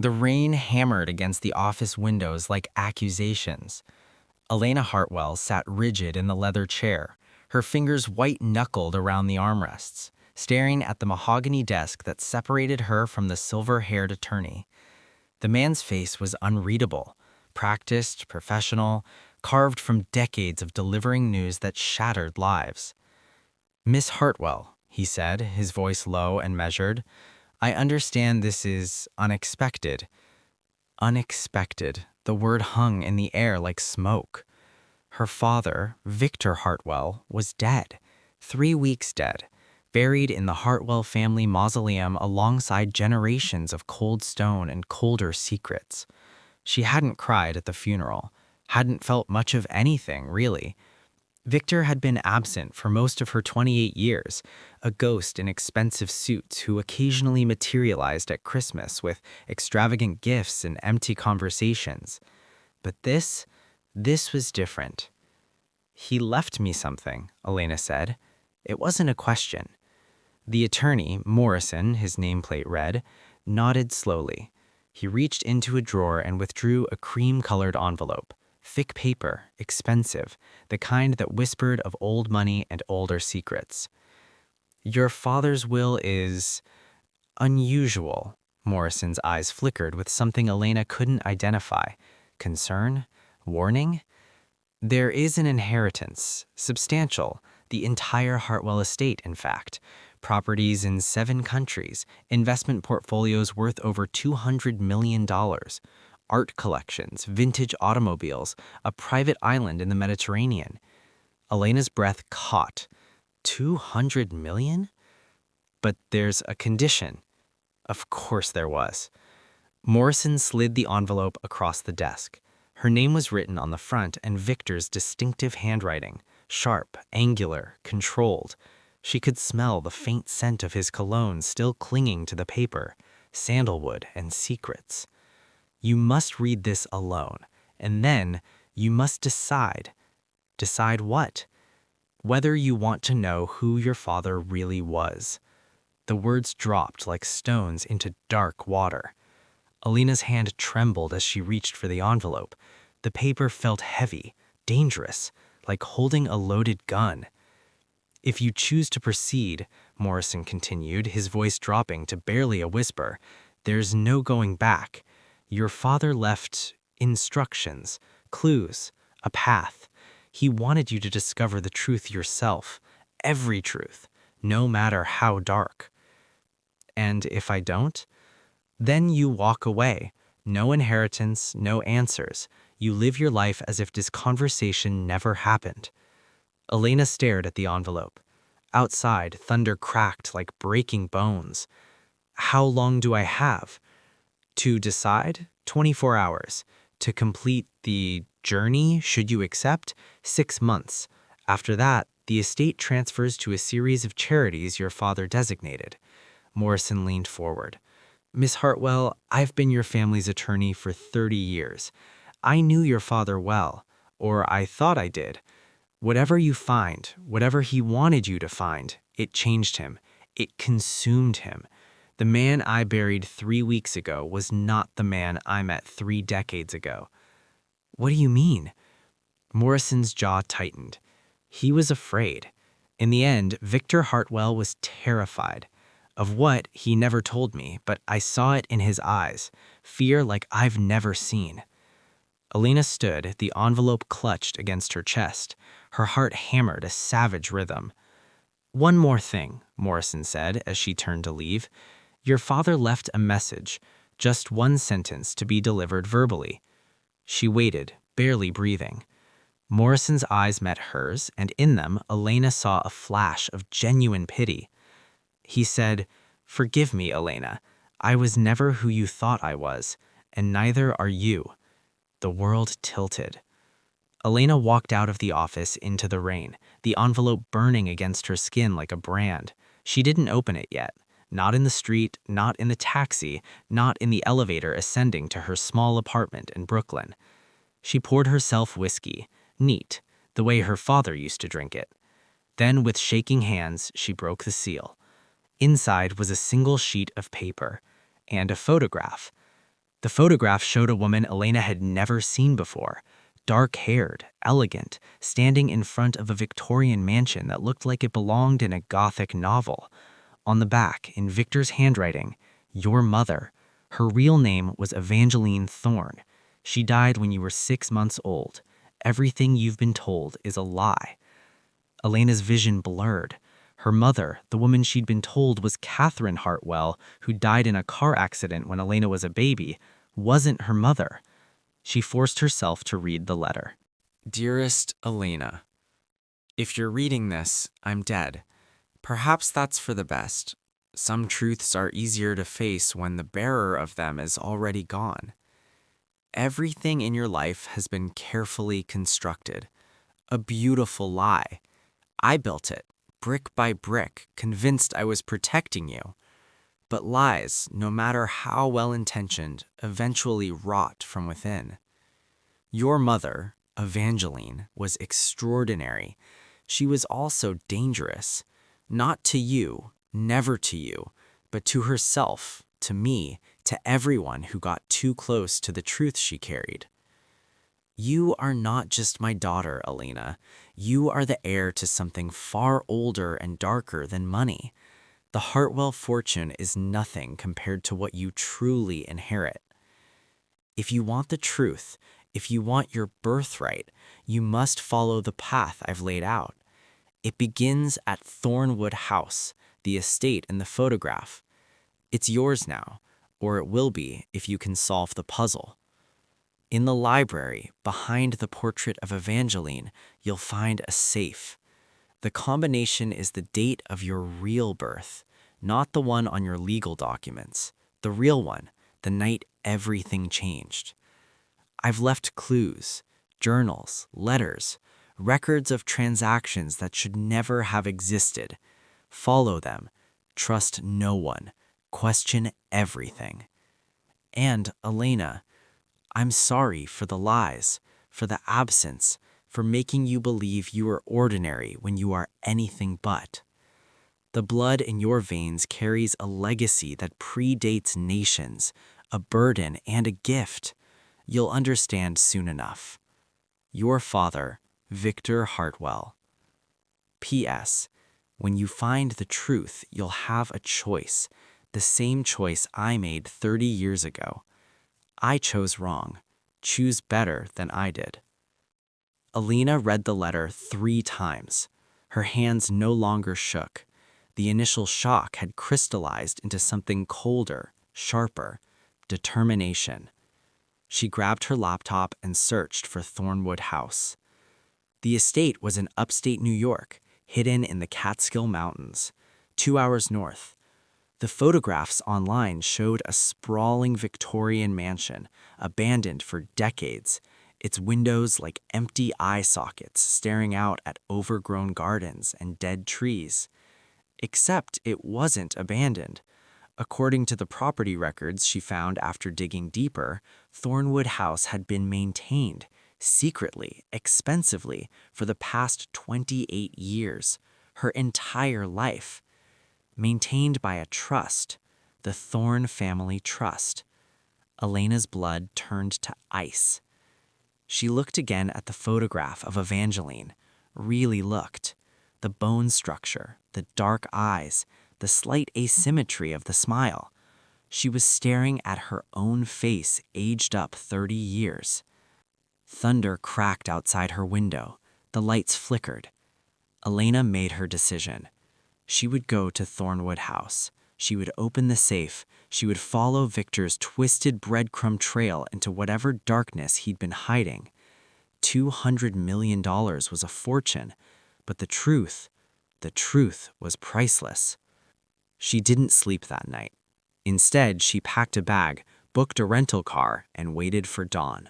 The rain hammered against the office windows like accusations. Elena Hartwell sat rigid in the leather chair, her fingers white-knuckled around the armrests, staring at the mahogany desk that separated her from the silver-haired attorney. The man's face was unreadable, practiced, professional, carved from decades of delivering news that shattered lives. "Miss Hartwell," he said, his voice low and measured, "I understand this is unexpected." Unexpected. The word hung in the air like smoke. Her father, Victor Hartwell, was dead, 3 weeks dead, buried in the Hartwell family mausoleum alongside generations of cold stone and colder secrets. She hadn't cried at the funeral, hadn't felt much of anything, really. Victor had been absent for most of her 28 years, a ghost in expensive suits who occasionally materialized at Christmas with extravagant gifts and empty conversations. But this was different. "He left me something," Elena said. It wasn't a question. The attorney, Morrison, his nameplate read, nodded slowly. He reached into a drawer and withdrew a cream-colored envelope. Thick paper, expensive, the kind that whispered of old money and older secrets. "Your father's will is unusual." Morrison's eyes flickered with something Elena couldn't identify. Concern? Warning? "There is an inheritance, substantial, the entire Hartwell estate, in fact. Properties in 7 countries, investment portfolios worth over $200 million. Art collections, vintage automobiles, a private island in the Mediterranean." Elena's breath caught. 200 million? But there's a condition. Of course there was. Morrison slid the envelope across the desk. Her name was written on the front and Victor's distinctive handwriting, sharp, angular, controlled. She could smell the faint scent of his cologne still clinging to the paper, sandalwood and secrets. "You must read this alone, and then you must decide." Decide what? "Whether you want to know who your father really was." The words dropped like stones into dark water. Elena's hand trembled as she reached for the envelope. The paper felt heavy, dangerous, like holding a loaded gun. "If you choose to proceed," Morrison continued, his voice dropping to barely a whisper, "there's no going back. Your father left instructions, clues, a path. He wanted you to discover the truth yourself, every truth, no matter how dark." "And if I don't?" "Then you walk away. No inheritance, no answers. You live your life as if this conversation never happened." Elena stared at the envelope. Outside, thunder cracked like breaking bones. "How long do I have?" "To decide? 24 hours. To complete the journey, should you accept, 6 months. After that, the estate transfers to a series of charities your father designated." Morrison leaned forward. "Miss Hartwell, I've been your family's attorney for 30 years. I knew your father well, or I thought I did. Whatever you find, whatever he wanted you to find, it changed him. It consumed him. The man I buried 3 weeks ago was not the man I met 3 decades ago." "What do you mean?" Morrison's jaw tightened. He was afraid. In the end, Victor Hartwell was terrified. Of what, he never told me, but I saw it in his eyes, fear like I've never seen. Elena stood, the envelope clutched against her chest. Her heart hammered a savage rhythm. "One more thing," Morrison said as she turned to leave. "Your father left a message, just one sentence to be delivered verbally." She waited, barely breathing. Morrison's eyes met hers, and in them, Elena saw a flash of genuine pity. He said, "Forgive me, Elena. I was never who you thought I was, and neither are you." The world tilted. Elena walked out of the office into the rain, the envelope burning against her skin like a brand. She didn't open it yet. Not in the street, not in the taxi, not in the elevator ascending to her small apartment in Brooklyn. She poured herself whiskey, neat, the way her father used to drink it. Then, with shaking hands, she broke the seal. Inside was a single sheet of paper and a photograph. The photograph showed a woman Elena had never seen before, dark-haired, elegant, standing in front of a Victorian mansion that looked like it belonged in a Gothic novel. On the back, in Victor's handwriting, "Your mother." Her real name was Evangeline Thorne. She died when you were 6 months old. Everything you've been told is a lie. Elena's vision blurred. Her mother, the woman she'd been told was Catherine Hartwell, who died in a car accident when Elena was a baby, wasn't her mother. She forced herself to read the letter. Dearest Elena, if you're reading this, I'm dead. Perhaps that's for the best. Some truths are easier to face when the bearer of them is already gone. Everything in your life has been carefully constructed. A beautiful lie. I built it, brick by brick, convinced I was protecting you. But lies, no matter how well-intentioned, eventually rot from within. Your mother, Evangeline, was extraordinary. She was also dangerous. Not to you, never to you, but to herself, to me, to everyone who got too close to the truth she carried. You are not just my daughter, Elena. You are the heir to something far older and darker than money. The Hartwell fortune is nothing compared to what you truly inherit. If you want the truth, if you want your birthright, you must follow the path I've laid out. It begins at Thornwood House, the estate in the photograph. It's yours now, or it will be if you can solve the puzzle. In the library, behind the portrait of Evangeline, you'll find a safe. The combination is the date of your real birth, not the one on your legal documents. The real one, the night everything changed. I've left clues, journals, letters, records of transactions that should never have existed. Follow them. Trust no one. Question everything. And, Elena, I'm sorry for the lies, for the absence, for making you believe you are ordinary when you are anything but. The blood in your veins carries a legacy that predates nations, a burden and a gift. You'll understand soon enough. Your father, Victor Hartwell. P.S. When you find the truth, you'll have a choice, the same choice I made 30 years ago. I chose wrong. Choose better than I did. Elena read the letter 3 times. Her hands no longer shook. The initial shock had crystallized into something colder, sharper, determination. She grabbed her laptop and searched for Thornwood House. The estate was in upstate New York, hidden in the Catskill Mountains, 2 hours north. The photographs online showed a sprawling Victorian mansion, abandoned for decades, its windows like empty eye sockets staring out at overgrown gardens and dead trees. Except it wasn't abandoned. According to the property records she found after digging deeper, Thornwood House had been maintained, secretly, expensively, for the past 28 years, her entire life. Maintained by a trust, the Thorne Family Trust. Elena's blood turned to ice. She looked again at the photograph of Evangeline, really looked. The bone structure, the dark eyes, the slight asymmetry of the smile. She was staring at her own face aged up 30 years. Thunder cracked outside her window. The lights flickered. Elena made her decision. She would go to Thornwood House. She would open the safe. She would follow Victor's twisted breadcrumb trail into whatever darkness he'd been hiding. $200 million was a fortune, but the truth was priceless. She didn't sleep that night. Instead, she packed a bag, booked a rental car, and waited for dawn.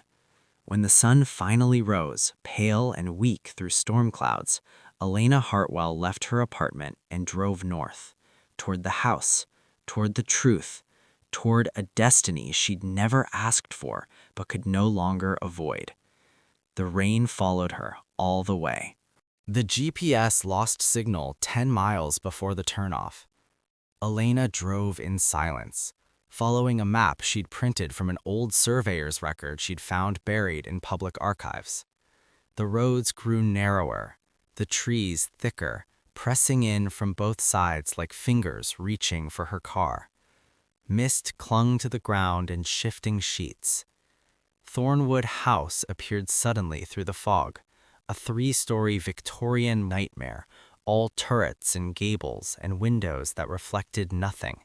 When the sun finally rose, pale and weak through storm clouds, Elena Hartwell left her apartment and drove north, toward the house, toward the truth, toward a destiny she'd never asked for but could no longer avoid. The rain followed her all the way. The GPS lost signal 10 miles before the turnoff. Elena drove in silence, following a map she'd printed from an old surveyor's record she'd found buried in public archives. The roads grew narrower, the trees thicker, pressing in from both sides like fingers reaching for her car. Mist clung to the ground in shifting sheets. Thornwood House appeared suddenly through the fog, a three-story Victorian nightmare, all turrets and gables and windows that reflected nothing.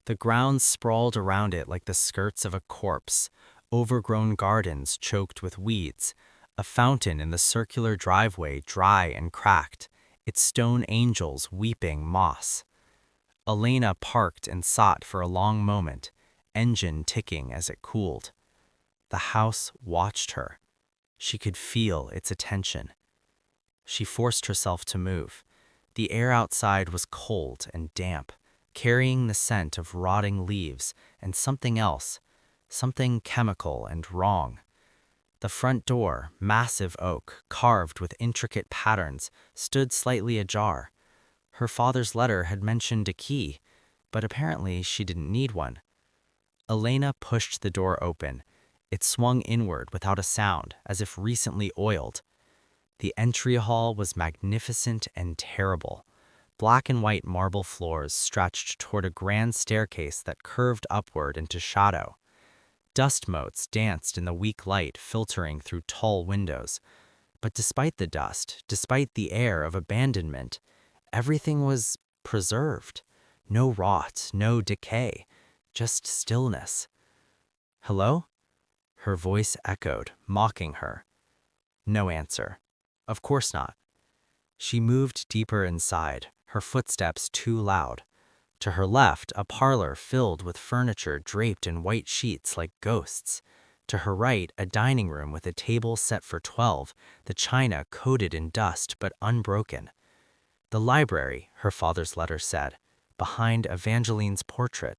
The grounds sprawled around it like the skirts of a corpse, overgrown gardens choked with weeds, a fountain in the circular driveway dry and cracked, its stone angels weeping moss. Elena parked and sat for a long moment, engine ticking as it cooled. The house watched her. She could feel its attention. She forced herself to move. The air outside was cold and damp, carrying the scent of rotting leaves and something else, something chemical and wrong. The front door, massive oak, carved with intricate patterns, stood slightly ajar. Her father's letter had mentioned a key, but apparently she didn't need one. Elena pushed the door open. It swung inward without a sound, as if recently oiled. The entry hall was magnificent and terrible. Black and white marble floors stretched toward a grand staircase that curved upward into shadow. Dust motes danced in the weak light filtering through tall windows. But despite the dust, despite the air of abandonment, everything was preserved. No rot, no decay, just stillness. "Hello?" Her voice echoed, mocking her. No answer. Of course not. She moved deeper inside, her footsteps too loud. To her left, a parlor filled with furniture draped in white sheets like ghosts. To her right, a dining room with a table set for 12, the china coated in dust but unbroken. The library, her father's letter said, behind Evangeline's portrait.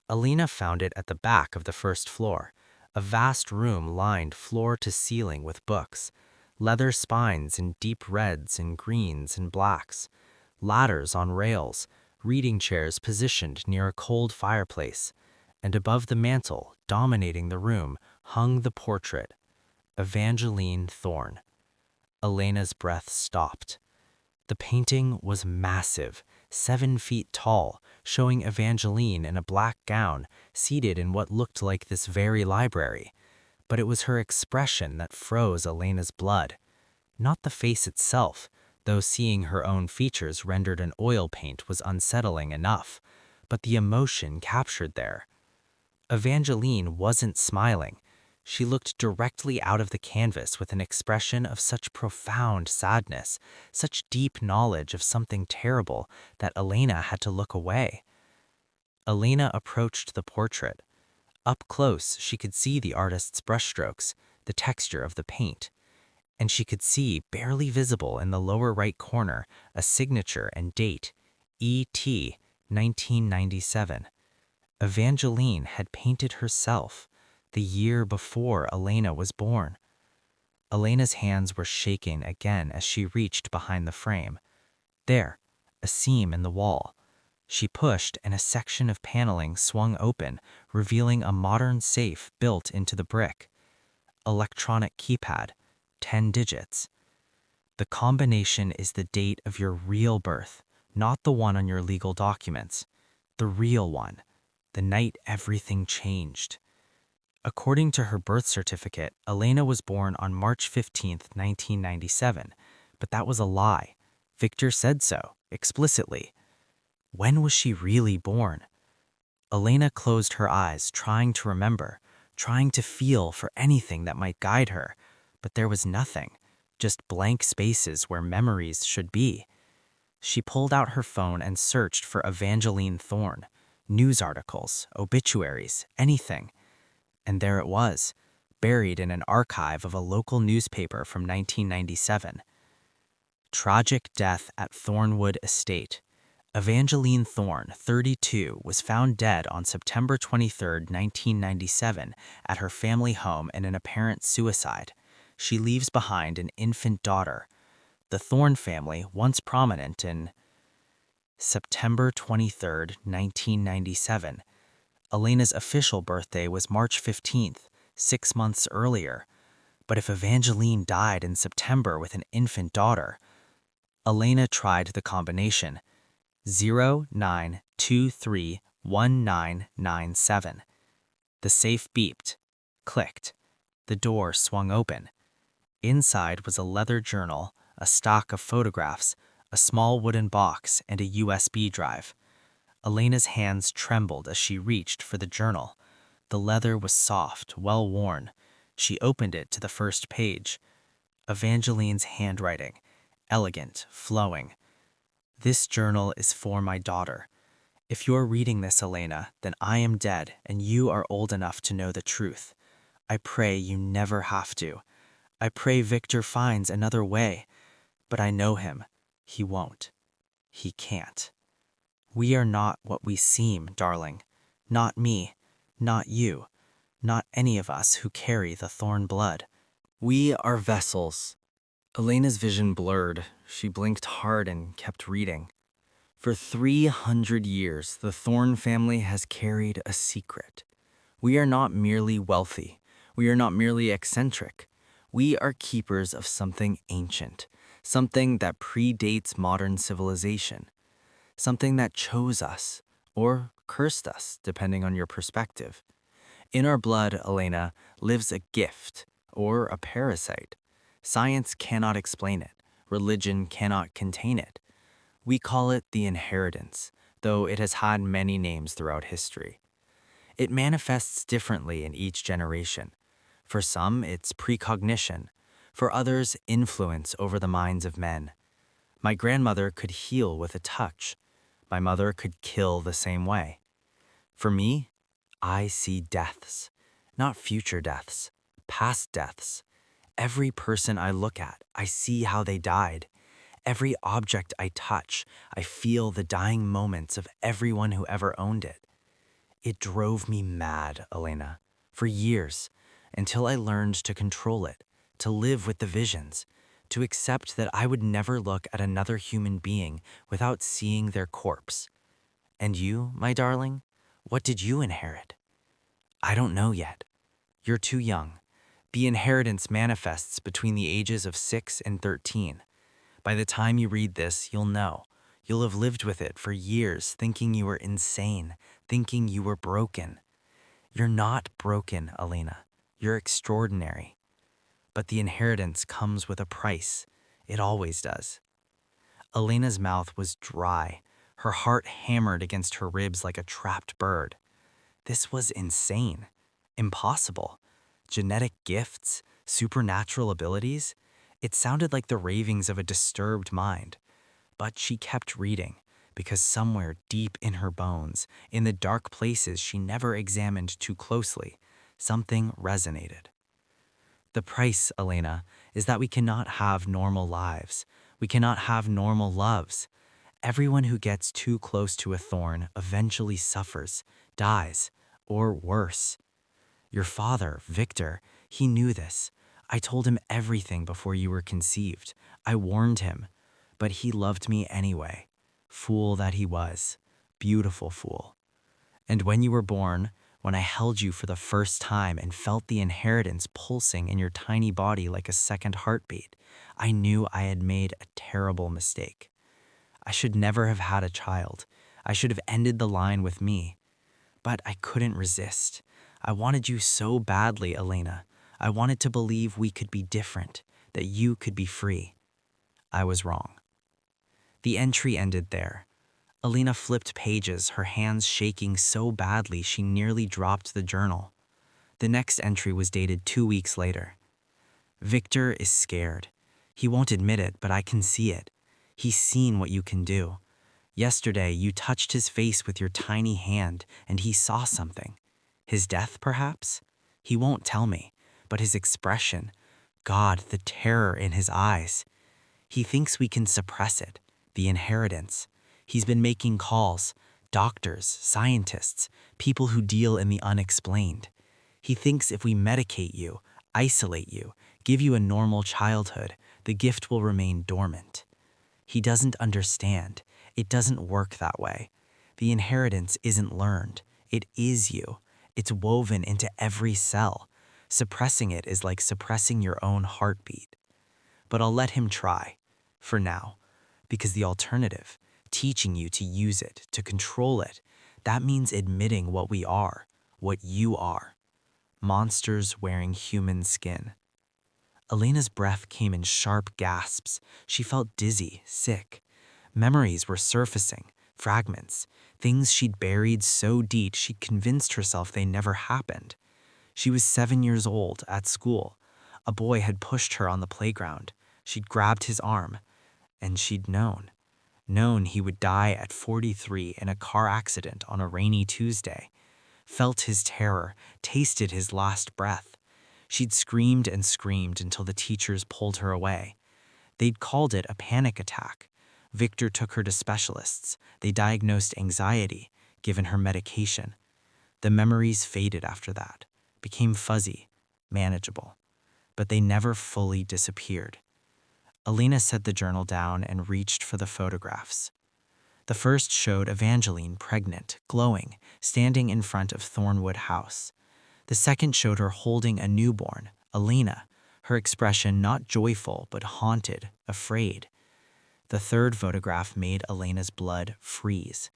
Elena found it at the back of the first floor, a vast room lined floor to ceiling with books, leather spines in deep reds and greens and blacks, ladders on rails, reading chairs positioned near a cold fireplace, and above the mantel, dominating the room, hung the portrait, Evangeline Thorne. Elena's breath stopped. The painting was massive, 7 feet tall, showing Evangeline in a black gown, seated in what looked like this very library. But it was her expression that froze Elena's blood. Not the face itself, though seeing her own features rendered in oil paint was unsettling enough, but the emotion captured there. Evangeline wasn't smiling. She looked directly out of the canvas with an expression of such profound sadness, such deep knowledge of something terrible that Elena had to look away. Elena approached the portrait. Up close, she could see the artist's brushstrokes, the texture of the paint. And she could see, barely visible in the lower right corner, a signature and date, E.T. 1997. Evangeline had painted herself, the year before Elena was born. Elena's hands were shaking again as she reached behind the frame. There, a seam in the wall. She pushed and a section of paneling swung open, revealing a modern safe built into the brick. Electronic keypad, 10 digits. The combination is the date of your real birth, not the one on your legal documents. The real one, the night everything changed. According to her birth certificate, Elena was born on March 15, 1997, but that was a lie. Victor said so, explicitly. When was she really born? Elena closed her eyes, trying to remember, trying to feel for anything that might guide her, but there was nothing, just blank spaces where memories should be. She pulled out her phone and searched for Evangeline Thorne, news articles, obituaries, anything. And there it was, buried in an archive of a local newspaper from 1997. Tragic death at Thornwood Estate. Evangeline Thorne, 32, was found dead on September 23, 1997, at her family home in an apparent suicide. She leaves behind an infant daughter. The Thorne family, once prominent in September 23, 1997. Elena's official birthday was March 15th, 6 months earlier. But if Evangeline died in September with an infant daughter, Elena tried the combination 09231997. The safe beeped, clicked. The door swung open. Inside was a leather journal, a stock of photographs, a small wooden box, and a USB drive. Elena's hands trembled as she reached for the journal. The leather was soft, well worn. She opened it to the first page. Evangeline's handwriting, elegant, flowing. This journal is for my daughter. If you're reading this, Elena, then I am dead and you are old enough to know the truth. I pray you never have to. I pray Victor finds another way. But I know him. He won't. He can't. We are not what we seem, darling. Not me. Not you. Not any of us who carry the thorn blood. We are vessels. Elena's vision blurred. She blinked hard and kept reading. For 300 years, the Thorn family has carried a secret. We are not merely wealthy. We are not merely eccentric. We are keepers of something ancient, something that predates modern civilization, something that chose us or cursed us, depending on your perspective. In our blood, Elena, lives a gift or a parasite. Science cannot explain it. Religion cannot contain it. We call it the inheritance, though it has had many names throughout history. It manifests differently in each generation. For some, it's precognition. For others, influence over the minds of men. My grandmother could heal with a touch. My mother could kill the same way. For me, I see deaths, not future deaths, past deaths. Every person I look at, I see how they died. Every object I touch, I feel the dying moments of everyone who ever owned it. It drove me mad, Elena, for years, until I learned to control it, to live with the visions, to accept that I would never look at another human being without seeing their corpse. And you, my darling, what did you inherit? I don't know yet. You're too young. The inheritance manifests between the ages of 6 and 13. By the time you read this, you'll know. You'll have lived with it for years, thinking you were insane, thinking you were broken. You're not broken, Elena. You're extraordinary. But the inheritance comes with a price. It always does. Elena's mouth was dry. Her heart hammered against her ribs like a trapped bird. This was insane. Impossible. Genetic gifts, supernatural abilities. It sounded like the ravings of a disturbed mind. But she kept reading, because somewhere deep in her bones, in the dark places she never examined too closely, something resonated. The price, Elena, is that we cannot have normal lives. We cannot have normal loves. Everyone who gets too close to a thorn eventually suffers, dies, or worse. Your father, Victor, he knew this. I told him everything before you were conceived. I warned him, but he loved me anyway. Fool that he was. Beautiful fool. And when you were born, when I held you for the first time and felt the inheritance pulsing in your tiny body like a second heartbeat, I knew I had made a terrible mistake. I should never have had a child. I should have ended the line with me. But I couldn't resist. I wanted you so badly, Elena. I wanted to believe we could be different, that you could be free. I was wrong. The entry ended there. Elena flipped pages, her hands shaking so badly she nearly dropped the journal. The next entry was dated 2 weeks later. Victor is scared. He won't admit it, but I can see it. He's seen what you can do. Yesterday, you touched his face with your tiny hand, and he saw something. His death, perhaps? He won't tell me, but his expression, God, the terror in his eyes. He thinks we can suppress it, the inheritance. He's been making calls, doctors, scientists, people who deal in the unexplained. He thinks if we medicate you, isolate you, give you a normal childhood, the gift will remain dormant. He doesn't understand. It doesn't work that way. The inheritance isn't learned. It is you. It's woven into every cell. Suppressing it is like suppressing your own heartbeat. But I'll let him try, for now, because the alternative, teaching you to use it, to control it, that means admitting what we are, what you are. Monsters wearing human skin. Elena's breath came in sharp gasps. She felt dizzy, sick. Memories were surfacing, fragments, things she'd buried so deep she'd convinced herself they never happened. She was 7 years old, at school. A boy had pushed her on the playground. She'd grabbed his arm, and she'd known he would die at 43 in a car accident on a rainy Tuesday. Felt his terror, tasted his last breath. She'd screamed and screamed until the teachers pulled her away. They'd called it a panic attack. Victor took her to specialists. They diagnosed anxiety, given her medication. The memories faded after that, became fuzzy, manageable. But they never fully disappeared. Elena set the journal down and reached for the photographs. The first showed Evangeline pregnant, glowing, standing in front of Thornwood House. The second showed her holding a newborn, Elena, her expression not joyful but haunted, afraid. The third photograph made Elena's blood freeze.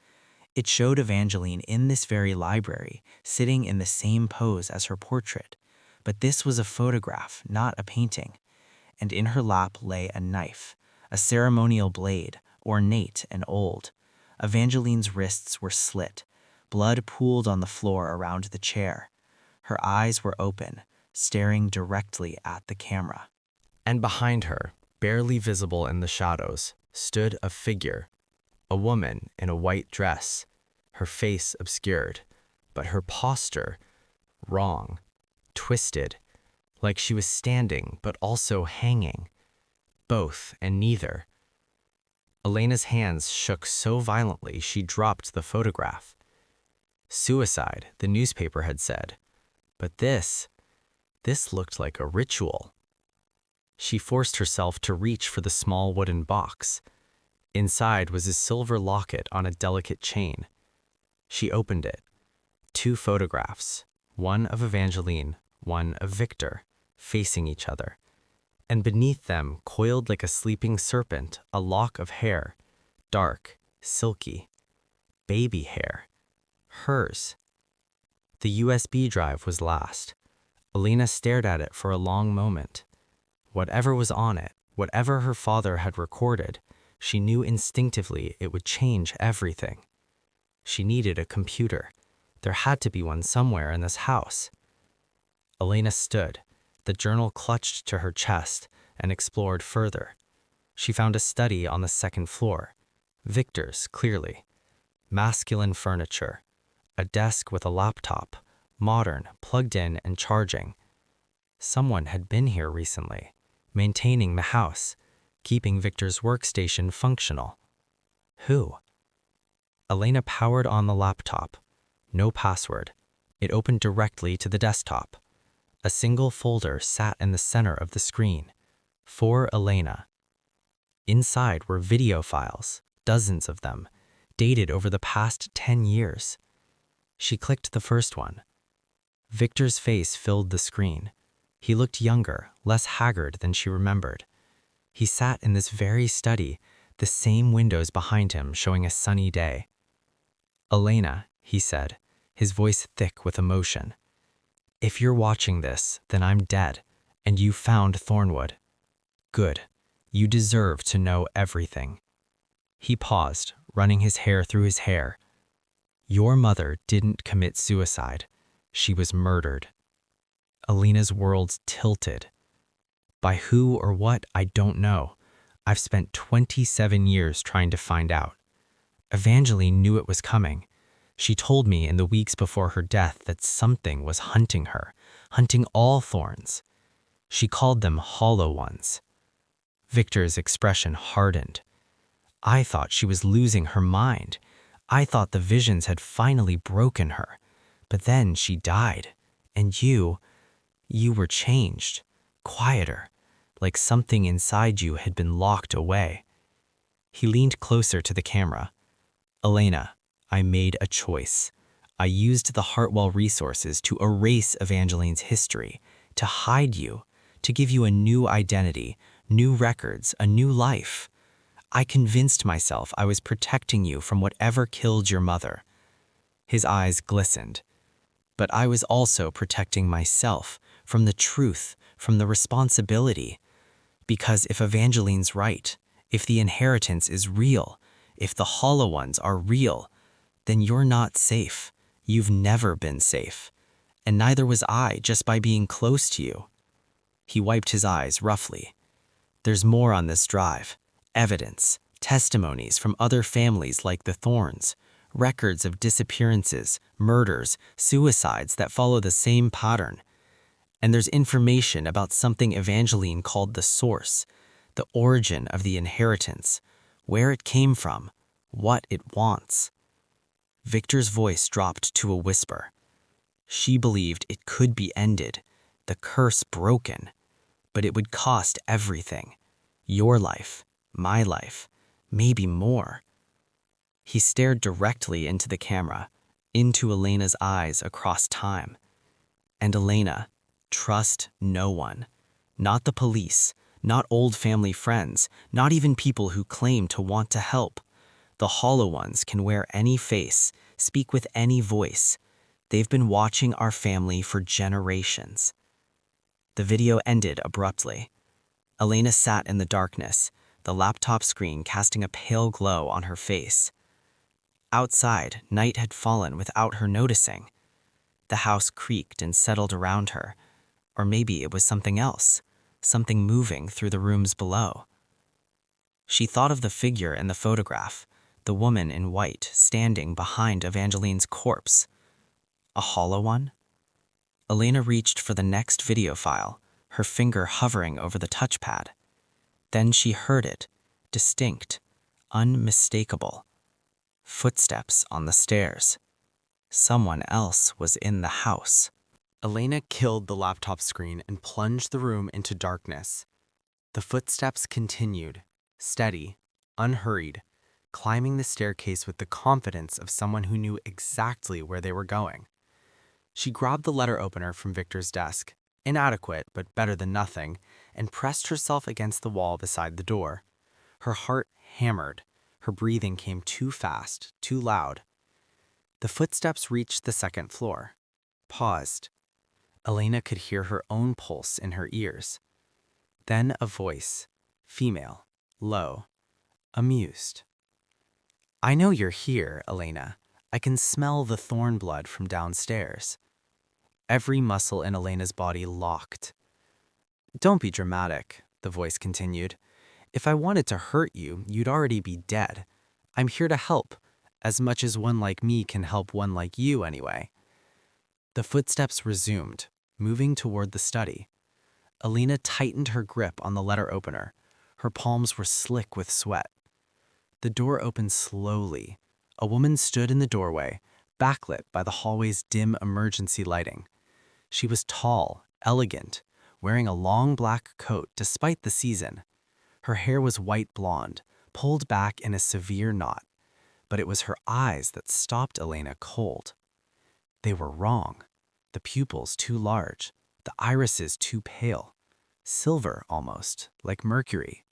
It showed Evangeline in this very library, sitting in the same pose as her portrait. But this was a photograph, not a painting. And in her lap lay a knife, a ceremonial blade, ornate and old. Evangeline's wrists were slit. Blood pooled on the floor around the chair. Her eyes were open, staring directly at the camera. And behind her, barely visible in the shadows, stood a figure, a woman in a white dress, her face obscured, but her posture wrong, twisted, like she was standing but also hanging, both and neither. Elena's hands shook so violently she dropped the photograph. Suicide, the newspaper had said, but this looked like a ritual. She forced herself to reach for the small wooden box. Inside was a silver locket on a delicate chain. She opened it. 2 photographs, one of Evangeline, one of Victor, facing each other. And beneath them, coiled like a sleeping serpent, a lock of hair, dark, silky, baby hair. Hers. The USB drive was last. Elena stared at it for a long moment. Whatever was on it, whatever her father had recorded, she knew instinctively it would change everything. She needed a computer. There had to be one somewhere in this house. Elena stood, the journal clutched to her chest, and explored further. She found a study on the 2nd floor. Victor's, clearly. Masculine furniture. A desk with a laptop, modern, plugged in and charging. Someone had been here recently, maintaining the house, keeping Victor's workstation functional. Who? Elena powered on the laptop. No password. It opened directly to the desktop. A single folder sat in the center of the screen. For Elena. Inside were video files, dozens of them, dated over the past 10 years. She clicked the first one. Victor's face filled the screen. He looked younger, less haggard than she remembered. He sat in this very study, the same windows behind him showing a sunny day. Elena, he said, his voice thick with emotion. If you're watching this, then I'm dead, and you found Thornwood. Good. You deserve to know everything. He paused, running his hair through his hair. Your mother didn't commit suicide. She was murdered. Elena's world tilted. By who or what, I don't know. I've spent 27 years trying to find out. Evangeline knew it was coming. She told me in the weeks before her death that something was hunting her, hunting all thorns. She called them hollow ones. Victor's expression hardened. I thought she was losing her mind. I thought the visions had finally broken her. But then she died. And you were changed, quieter, like something inside you had been locked away. He leaned closer to the camera. Elena, I made a choice. I used the Hartwell resources to erase Evangeline's history, to hide you, to give you a new identity, new records, a new life. I convinced myself I was protecting you from whatever killed your mother." His eyes glistened. "But I was also protecting myself from the truth, from the responsibility. Because if Evangeline's right, if the inheritance is real, if the hollow ones are real, then you're not safe. You've never been safe. And neither was I just by being close to you." He wiped his eyes roughly. "There's more on this drive. Evidence, testimonies from other families like the Thorns, records of disappearances, murders, suicides that follow the same pattern. And there's information about something Evangeline called the source, the origin of the inheritance, where it came from, what it wants." Victor's voice dropped to a whisper. She believed it could be ended, the curse broken, but it would cost everything. Your life, my life, maybe more. He stared directly into the camera, into Elena's eyes across time. "And Elena, trust no one. Not the police, not old family friends, not even people who claim to want to help. The hollow ones can wear any face, speak with any voice. They've been watching our family for generations." The video ended abruptly. Elena sat in the darkness, the laptop screen casting a pale glow on her face. Outside, night had fallen without her noticing. The house creaked and settled around her. Or maybe it was something else, something moving through the rooms below. She thought of the figure in the photograph, the woman in white standing behind Evangeline's corpse. A hollow one? Elena reached for the next video file, her finger hovering over the touchpad. Then she heard it, distinct, unmistakable. Footsteps on the stairs. Someone else was in the house. Elena killed the laptop screen and plunged the room into darkness. The footsteps continued, steady, unhurried, climbing the staircase with the confidence of someone who knew exactly where they were going. She grabbed the letter opener from Victor's desk, inadequate but better than nothing, and pressed herself against the wall beside the door. Her heart hammered. Her breathing came too fast, too loud. The footsteps reached the second floor, paused. Elena could hear her own pulse in her ears. Then a voice, female, low, amused. "I know you're here, Elena. I can smell the thorn blood from downstairs." Every muscle in Elena's body locked. "Don't be dramatic," the voice continued. "If I wanted to hurt you, you'd already be dead. I'm here to help, as much as one like me can help one like you anyway." The footsteps resumed, moving toward the study. Elena tightened her grip on the letter opener. Her palms were slick with sweat. The door opened slowly. A woman stood in the doorway, backlit by the hallway's dim emergency lighting. She was tall, elegant, wearing a long black coat despite the season. Her hair was white blonde, pulled back in a severe knot, but it was her eyes that stopped Elena cold. They were wrong. The pupils too large, the irises too pale, silver almost, like mercury.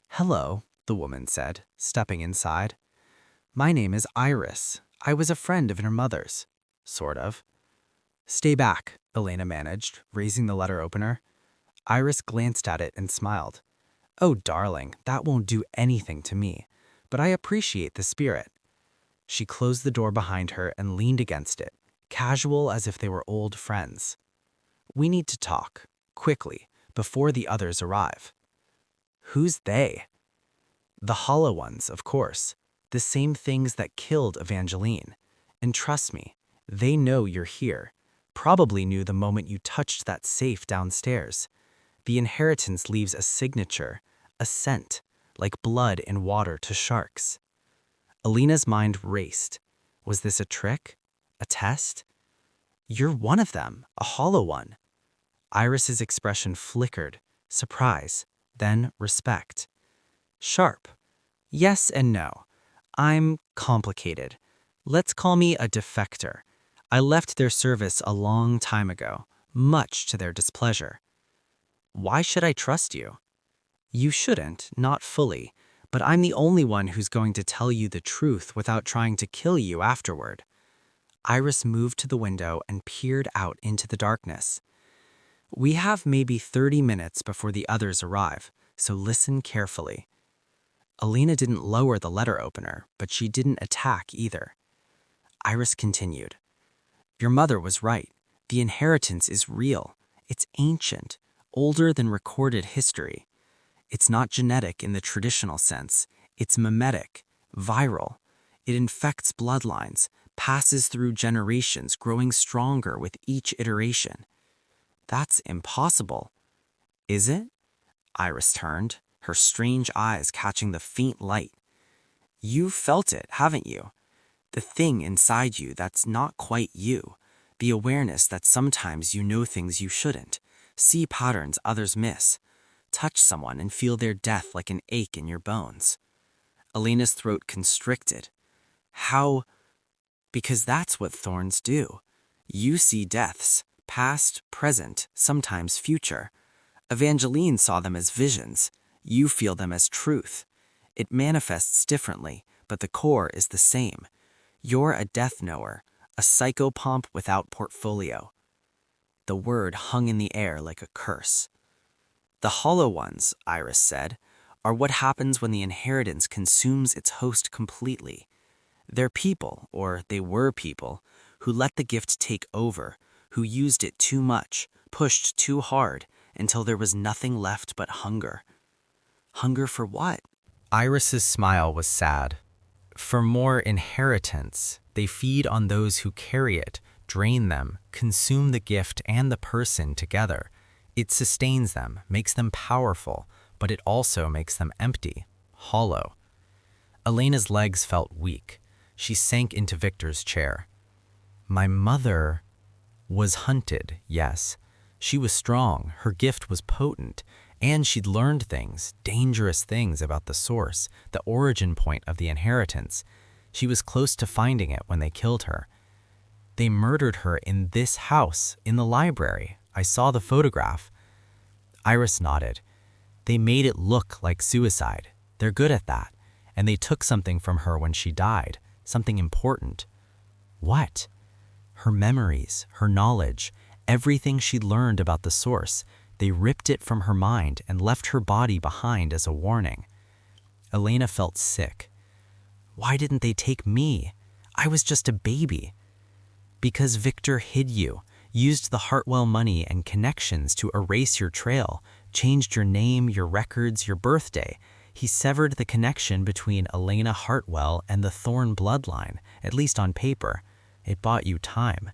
"Hello," the woman said, stepping inside. "My name is Iris. I was a friend of your mother's. Sort of." "Stay back," Elena managed, raising the letter opener. Iris glanced at it and smiled. "Oh, darling, that won't do anything to me, but I appreciate the spirit." She closed the door behind her and leaned against it, casual as if they were old friends. "We need to talk, quickly, before the others arrive." "Who's they?" "The hollow ones, of course. The same things that killed Evangeline. And trust me, they know you're here. Probably knew the moment you touched that safe downstairs. The inheritance leaves a signature, a scent, like blood in water to sharks." Elena's mind raced. Was this a trick? A test? "You're one of them, a hollow one." Iris's expression flickered, surprise, then respect. "Sharp. Yes and no. I'm complicated. Let's call me a defector. I left their service a long time ago, much to their displeasure. Why should I trust you? You shouldn't, not fully, but I'm the only one who's going to tell you the truth without trying to kill you afterward. Iris moved to the window and peered out into the darkness. We have maybe 30 minutes before the others arrive, so listen carefully. Elena didn't lower the letter opener, but she didn't attack either. Iris continued. Your mother was right. The inheritance is real. It's ancient, older than recorded history. It's not genetic in the traditional sense. It's mimetic, viral. It infects bloodlines, passes through generations, growing stronger with each iteration. That's impossible. Is it? Iris turned, her strange eyes catching the faint light. You've felt it, haven't you? The thing inside you that's not quite you. The awareness that sometimes you know things you shouldn't, see patterns others miss, touch someone and feel their death like an ache in your bones. Elena's throat constricted. How? Because that's what thorns do. You see deaths, past, present, sometimes future. Evangeline saw them as visions. You feel them as truth. It manifests differently, but the core is the same. You're a death knower, a psychopomp without portfolio. The word hung in the air like a curse. The hollow ones, Iris said, are what happens when the inheritance consumes its host completely. They're people, or they were people, who let the gift take over, who used it too much, pushed too hard, until there was nothing left but hunger. Hunger for what? Iris's smile was sad. For more inheritance, they feed on those who carry it, drain them, consume the gift and the person together. It sustains them, makes them powerful, but it also makes them empty, hollow. Elena's legs felt weak. She sank into Victor's chair. My mother was hunted, yes. She was strong, her gift was potent, and she'd learned things, dangerous things about the source, the origin point of the inheritance. She was close to finding it when they killed her. They murdered her in this house, in the library. I saw the photograph. Iris nodded. They made it look like suicide. They're good at that. And they took something from her when she died, something important. What? Her memories, her knowledge, everything she'd learned about the source. They ripped it from her mind and left her body behind as a warning. Elena felt sick. Why didn't they take me? I was just a baby. Because Victor hid you, used the Hartwell money and connections to erase your trail, changed your name, your records, your birthday. He severed the connection between Elena Hartwell and the Thorn bloodline, at least on paper. It bought you time.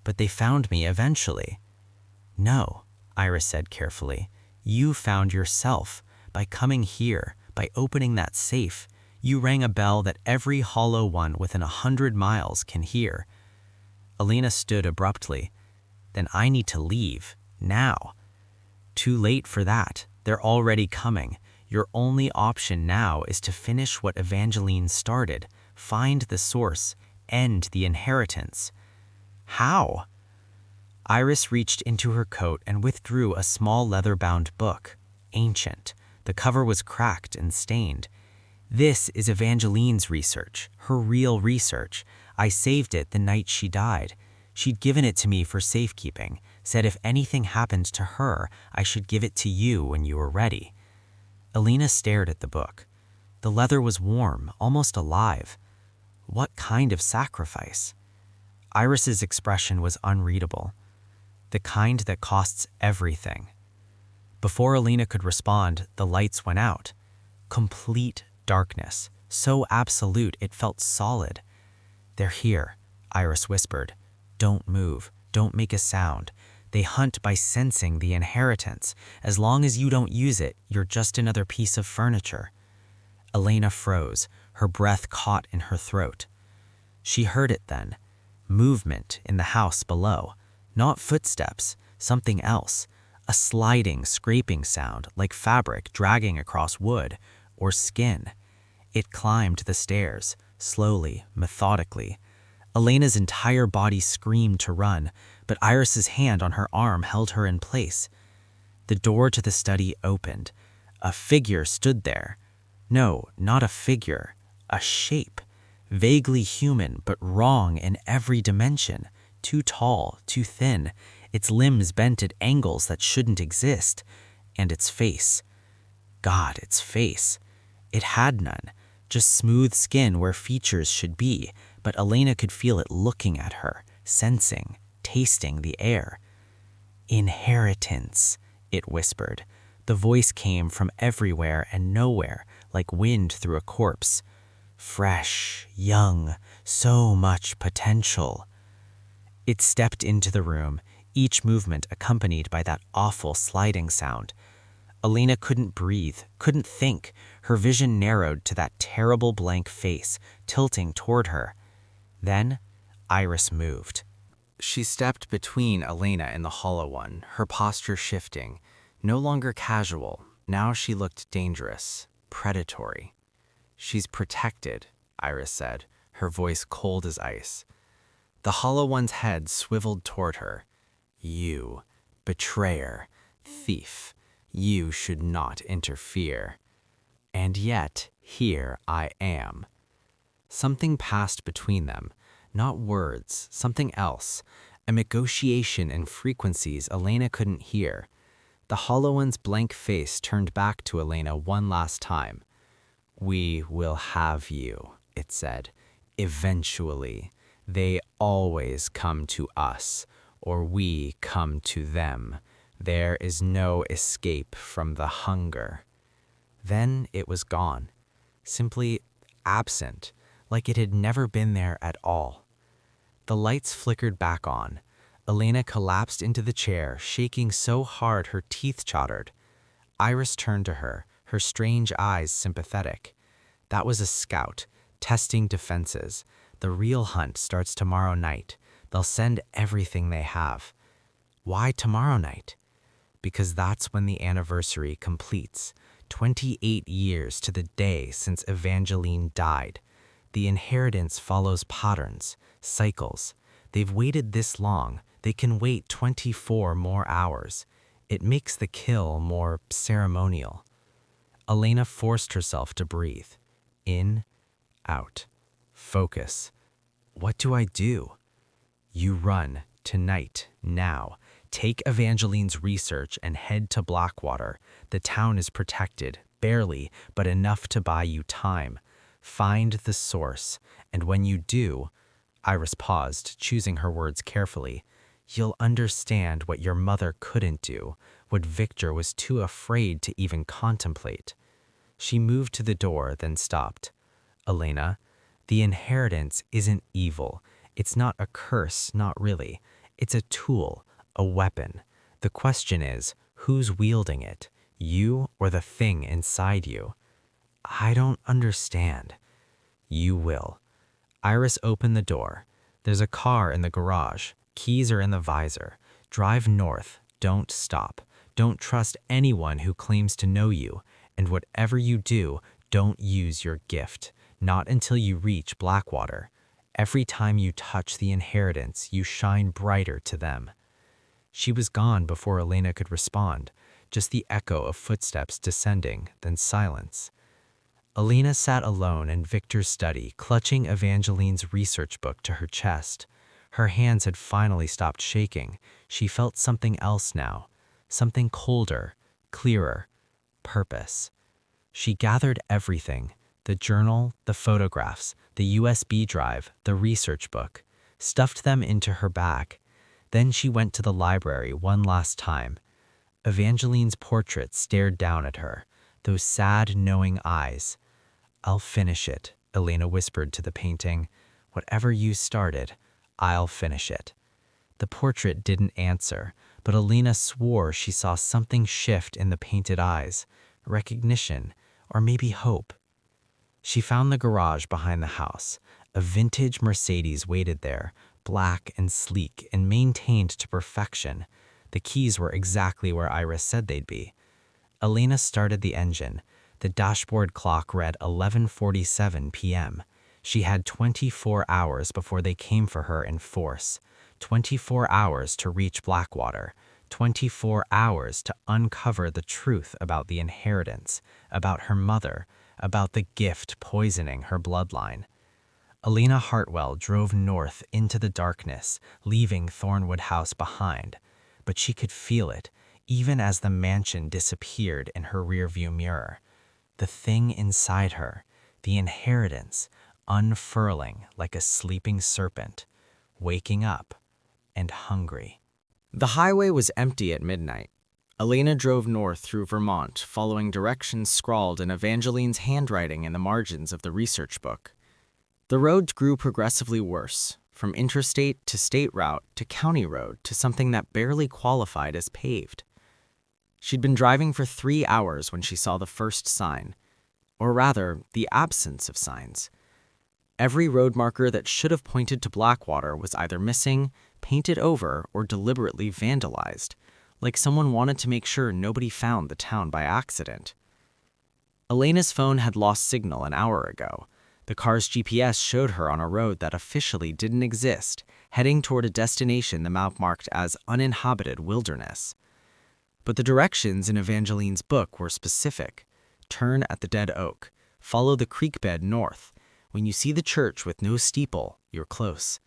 But they found me eventually. No, Iris said carefully. You found yourself by coming here, by opening that safe. You rang a bell that every hollow one within 100 miles can hear. Elena stood abruptly. Then I need to leave, now. Too late for that. They're already coming. Your only option now is to finish what Evangeline started, find the source, end the inheritance. How? Iris reached into her coat and withdrew a small leather-bound book, ancient. The cover was cracked and stained. This is Evangeline's research, her real research. I saved it the night she died. She'd given it to me for safekeeping, said if anything happened to her, I should give it to you when you were ready. Elena stared at the book. The leather was warm, almost alive. What kind of sacrifice? Iris's expression was unreadable. The kind that costs everything. Before Elena could respond, the lights went out. Complete darkness, so absolute it felt solid. They're here, Iris whispered. Don't move, don't make a sound. They hunt by sensing the inheritance. As long as you don't use it, you're just another piece of furniture. Elena froze, her breath caught in her throat. She heard it then. Movement in the house below. Not footsteps, something else. A sliding, scraping sound, like fabric dragging across wood or skin. It climbed the stairs, slowly, methodically. Elena's entire body screamed to run, but Iris's hand on her arm held her in place. The door to the study opened. A figure stood there. No, not a figure. A shape. Vaguely human, but wrong in every dimension. Too tall, too thin. Its limbs bent at angles that shouldn't exist. And its face. God, its face. It had none. Just smooth skin where features should be, but Elena could feel it looking at her, sensing, tasting the air. Inheritance, it whispered. The voice came from everywhere and nowhere, like wind through a corpse. Fresh, young, so much potential. It stepped into the room, each movement accompanied by that awful sliding sound. Elena couldn't breathe, couldn't think. Her vision narrowed to that terrible blank face, tilting toward her. Then, Iris moved. She stepped between Elena and the Hollow One, her posture shifting. No longer casual, now she looked dangerous, predatory. "She's protected," Iris said, her voice cold as ice. The Hollow One's head swiveled toward her. "You, betrayer, thief, you should not interfere. And yet, here I am." Something passed between them, not words, something else, a negotiation in frequencies Elena couldn't hear. The Hollow One's blank face turned back to Elena one last time. "We will have you," it said. "Eventually. They always come to us, or we come to them. There is no escape from the hunger." Then it was gone, simply absent, like it had never been there at all. The lights flickered back on. Elena collapsed into the chair, shaking so hard her teeth chattered. Iris turned to her, her strange eyes sympathetic. "That was a scout, testing defenses. The real hunt starts tomorrow night. They'll send everything they have." "Why tomorrow night?" "Because that's when the anniversary completes. 28 years to the day since Evangeline died. The inheritance follows patterns, cycles. They've waited this long. They can wait 24 more hours. It makes the kill more ceremonial." Elena forced herself to breathe. In, out. Focus. "What do I do?" "You run. Tonight. Now. Take Evangeline's research and head to Blackwater. The town is protected, barely, but enough to buy you time. Find the source, and when you do," Iris paused, choosing her words carefully, "you'll understand what your mother couldn't do, what Victor was too afraid to even contemplate." She moved to the door, then stopped. "Elena, the inheritance isn't evil. It's not a curse, not really. It's a tool, a weapon. The question is, who's wielding it, you or the thing inside you?" "I don't understand." "You will." Iris opened the door. "There's a car in the garage. Keys are in the visor. Drive north. Don't stop. Don't trust anyone who claims to know you. And whatever you do, don't use your gift. Not until you reach Blackwater. Every time you touch the inheritance, you shine brighter to them." She was gone before Elena could respond, just the echo of footsteps descending, then silence. Elena sat alone in Victor's study, clutching Evangeline's research book to her chest. Her hands had finally stopped shaking. She felt something else now, something colder, clearer, purpose. She gathered everything, the journal, the photographs, the USB drive, the research book, stuffed them into her bag. Then she went to the library one last time. Evangeline's portrait stared down at her, those sad, knowing eyes. "I'll finish it," Elena whispered to the painting. "Whatever you started, I'll finish it." The portrait didn't answer, but Elena swore she saw something shift in the painted eyes, recognition, or maybe hope. She found the garage behind the house. A vintage Mercedes waited there, black and sleek and maintained to perfection. The keys were exactly where Iris said they'd be. Elena started the engine. The dashboard clock read 11:47 p.m. She had 24 hours before they came for her in force. 24 hours to reach Blackwater. 24 hours to uncover the truth about the inheritance, about her mother, about the gift poisoning her bloodline. Elena Hartwell drove north into the darkness, leaving Thornwood House behind, but she could feel it, even as the mansion disappeared in her rearview mirror. The thing inside her, the inheritance, unfurling like a sleeping serpent, waking up and hungry. The highway was empty at midnight. Elena drove north through Vermont, following directions scrawled in Evangeline's handwriting in the margins of the research book. The road grew progressively worse, from interstate to state route to county road to something that barely qualified as paved. She'd been driving for 3 hours when she saw the first sign, or rather, the absence of signs. Every road marker that should have pointed to Blackwater was either missing, painted over, or deliberately vandalized, like someone wanted to make sure nobody found the town by accident. Elena's phone had lost signal an hour ago. The car's GPS showed her on a road that officially didn't exist, heading toward a destination the map marked as uninhabited wilderness. But the directions in Evangeline's book were specific. Turn at the dead oak. Follow the creek bed north. When you see the church with no steeple, you're close.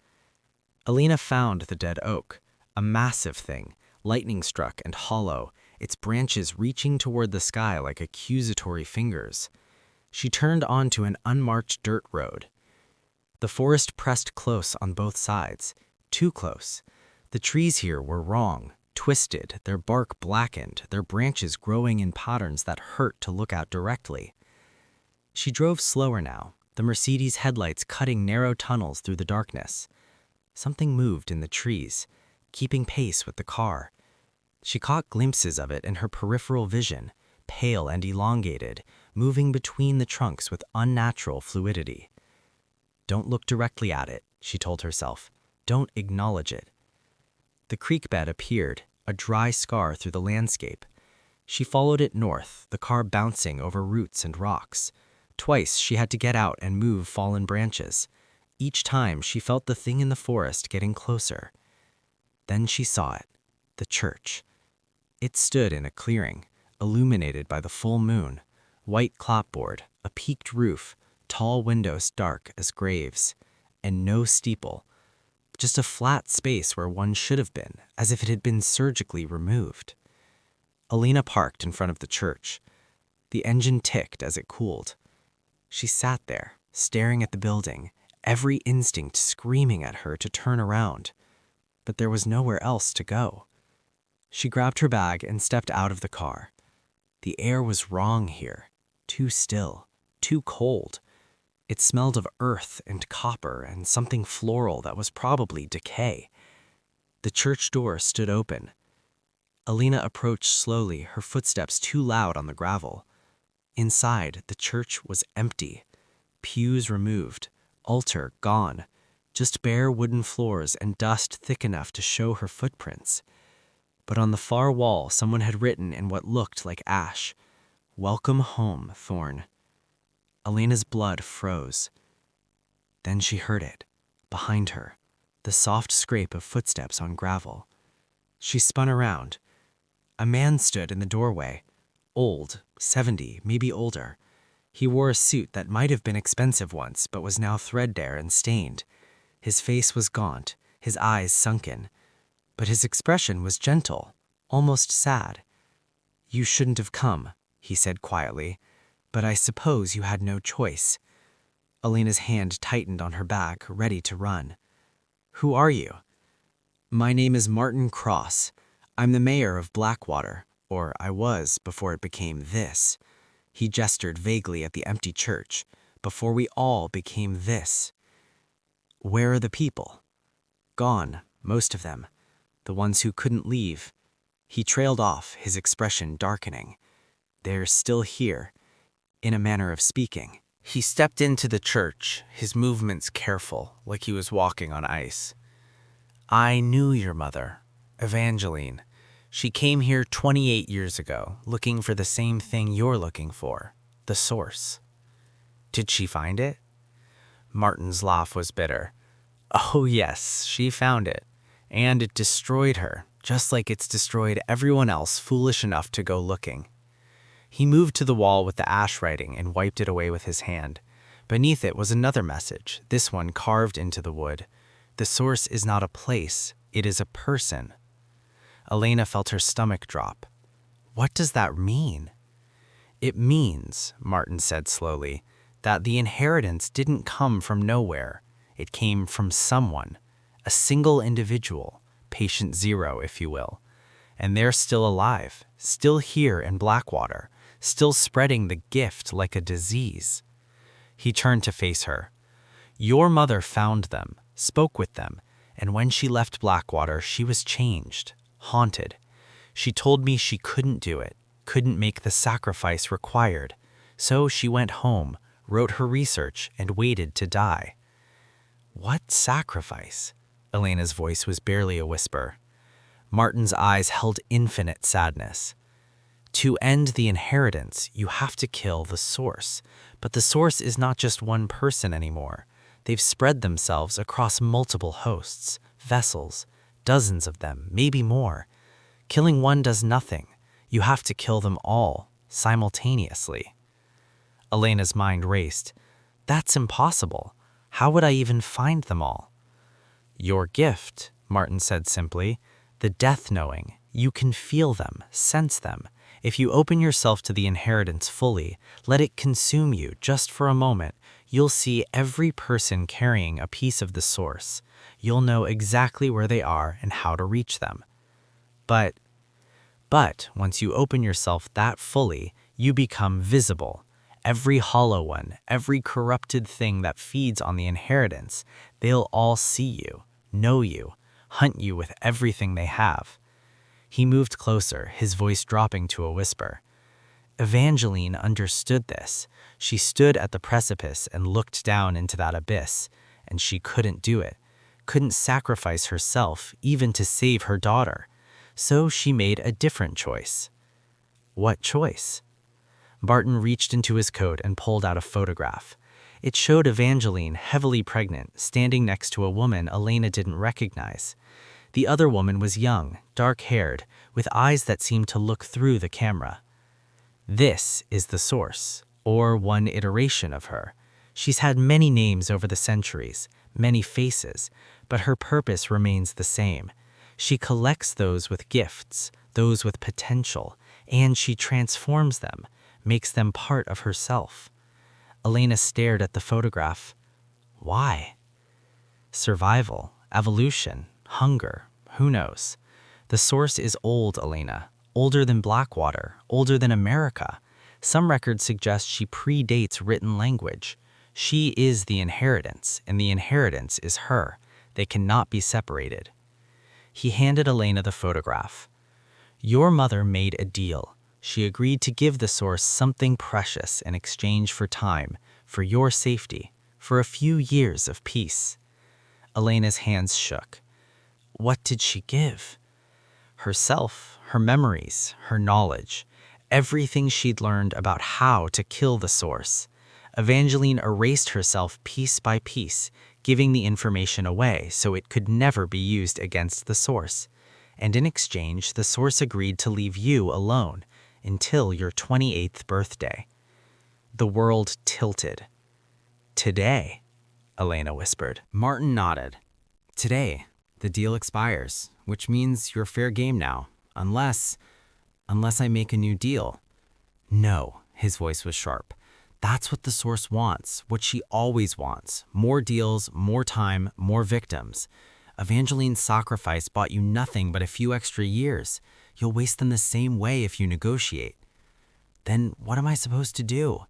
Elena found the dead oak, a massive thing, lightning-struck and hollow, its branches reaching toward the sky like accusatory fingers. She turned onto an unmarked dirt road. The forest pressed close on both sides, too close. The trees here were wrong, twisted, their bark blackened, their branches growing in patterns that hurt to look at directly. She drove slower now, the Mercedes headlights cutting narrow tunnels through the darkness. Something moved in the trees, keeping pace with the car. She caught glimpses of it in her peripheral vision, pale and elongated, moving between the trunks with unnatural fluidity. Don't look directly at it, she told herself. Don't acknowledge it. The creek bed appeared, a dry scar through the landscape. She followed it north, the car bouncing over roots and rocks. Twice she had to get out and move fallen branches. Each time she felt the thing in the forest getting closer. Then she saw it, the church. It stood in a clearing, illuminated by the full moon. White clapboard, a peaked roof, tall windows dark as graves, and no steeple. Just a flat space where one should have been, as if it had been surgically removed. Elena parked in front of the church. The engine ticked as it cooled. She sat there, staring at the building, every instinct screaming at her to turn around. But there was nowhere else to go. She grabbed her bag and stepped out of the car. The air was wrong here, too still, too cold. It smelled of earth and copper and something floral that was probably decay. The church door stood open. Elena approached slowly, her footsteps too loud on the gravel. Inside, the church was empty. Pews removed, altar gone, just bare wooden floors and dust thick enough to show her footprints. But on the far wall, someone had written in what looked like ash, "Welcome home, Thorn." Elena's blood froze. Then she heard it, behind her, the soft scrape of footsteps on gravel. She spun around. A man stood in the doorway, old, 70, maybe older. He wore a suit that might have been expensive once, but was now threadbare and stained. His face was gaunt, his eyes sunken, but his expression was gentle, almost sad. "You shouldn't have come," he said quietly, "but I suppose you had no choice." Elena's hand tightened on her back, ready to run. "Who are you?" "My name is Martin Cross. I'm the mayor of Blackwater, or I was before it became this." He gestured vaguely at the empty church. "Before we all became this." "Where are the people?" "Gone, most of them. The ones who couldn't leave." He trailed off, his expression darkening. "They're still here, in a manner of speaking." He stepped into the church, his movements careful, like he was walking on ice. "I knew your mother, Evangeline. She came here 28 years ago, looking for the same thing you're looking for, the source." "Did she find it?" Martin's laugh was bitter. Oh yes, she found it. And it destroyed her, just like it's destroyed everyone else foolish enough to go looking. He moved to the wall with the ash writing and wiped it away with his hand. Beneath it was another message, this one carved into the wood. The source is not a place, it is a person. Elena felt her stomach drop. What does that mean? It means, Martin said slowly, that the inheritance didn't come from nowhere. It came from someone, a single individual, patient zero, if you will. And they're still alive, still here in Blackwater, still spreading the gift like a disease. He turned to face her. Your mother found them, spoke with them, and when she left Blackwater, she was changed, haunted. She told me she couldn't do it, couldn't make the sacrifice required. So she went home, wrote her research, and waited to die. What sacrifice? Elena's voice was barely a whisper. Martin's eyes held infinite sadness. To end the inheritance, you have to kill the source. But the source is not just one person anymore. They've spread themselves across multiple hosts, vessels, dozens of them, maybe more. Killing one does nothing. You have to kill them all, simultaneously. Elena's mind raced. That's impossible. How would I even find them all? Your gift, Martin said simply. The death knowing. You can feel them, sense them. If you open yourself to the inheritance fully, let it consume you just for a moment, you'll see every person carrying a piece of the source. You'll know exactly where they are and how to reach them. But once you open yourself that fully, you become visible. Every hollow one, every corrupted thing that feeds on the inheritance, they'll all see you, know you, hunt you with everything they have. He moved closer, his voice dropping to a whisper. Evangeline understood this. She stood at the precipice and looked down into that abyss, and she couldn't do it, couldn't sacrifice herself even to save her daughter. So she made a different choice. What choice? Barton reached into his coat and pulled out a photograph. It showed Evangeline, heavily pregnant, standing next to a woman Elena didn't recognize. The other woman was young, dark-haired, with eyes that seemed to look through the camera. This is the source, or one iteration of her. She's had many names over the centuries, many faces, but her purpose remains the same. She collects those with gifts, those with potential, and she transforms them, makes them part of herself. Elena stared at the photograph. Why? Survival, evolution, hunger, who knows? The source is old, Elena, older than Blackwater, older than America. Some records suggest she predates written language. She is the inheritance, and the inheritance is her. They cannot be separated. He handed Elena the photograph. Your mother made a deal. She agreed to give the source something precious in exchange for time, for your safety, for a few years of peace. Elena's hands shook. What did she give? Herself, her memories, her knowledge, everything she'd learned about how to kill the source. Evangeline erased herself piece by piece, giving the information away so it could never be used against the source. And in exchange, the source agreed to leave you alone until your 28th birthday. The world tilted. Today, Elena whispered. Martin nodded. Today, the deal expires, which means you're fair game now, unless I make a new deal. No, his voice was sharp. That's what the source wants, what she always wants. More deals, more time, more victims. Evangeline's sacrifice bought you nothing but a few extra years. You'll waste them the same way if you negotiate. Then what am I supposed to do?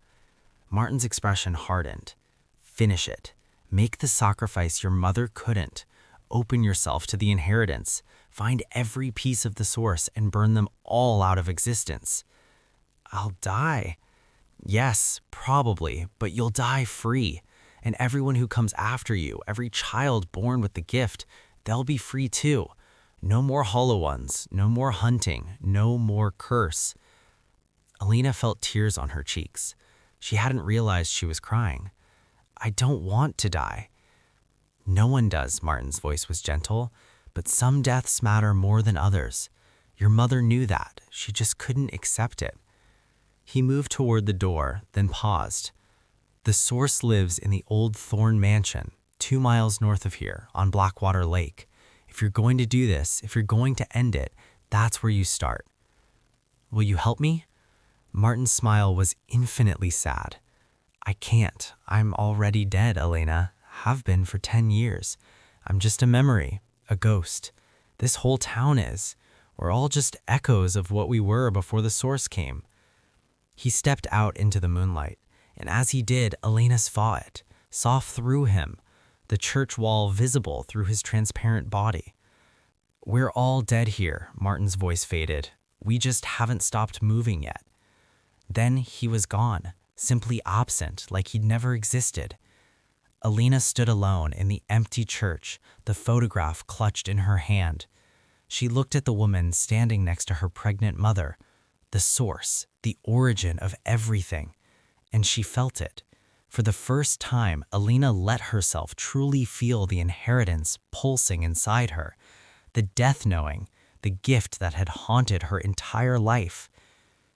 Martin's expression hardened. Finish it. Make the sacrifice your mother couldn't. Open yourself to the inheritance. Find every piece of the source and burn them all out of existence. I'll die. Yes, probably, but you'll die free. And everyone who comes after you, every child born with the gift, they'll be free too. No more hollow ones, no more hunting, no more curse. Elena felt tears on her cheeks. She hadn't realized she was crying. I don't want to die." "No one does," Martin's voice was gentle, "but some deaths matter more than others. Your mother knew that. She just couldn't accept it." He moved toward the door, then paused. "The source lives in the old Thorn Mansion, 2 miles north of here, on Blackwater Lake. If you're going to do this, if you're going to end it, that's where you start." "Will you help me?" Martin's smile was infinitely sad. "I can't. I'm already dead, Elena. Have been for 10 years. I'm just a memory, a ghost. This whole town is. We're all just echoes of what we were before the source came." He stepped out into the moonlight, and as he did, Elena saw through him, the church wall visible through his transparent body. "We're all dead here," Martin's voice faded. "We just haven't stopped moving yet." Then he was gone, simply absent, like he'd never existed. Elena stood alone in the empty church, the photograph clutched in her hand. She looked at the woman standing next to her pregnant mother, the source, the origin of everything, and she felt it. For the first time, Elena let herself truly feel the inheritance pulsing inside her, the death knowing, the gift that had haunted her entire life.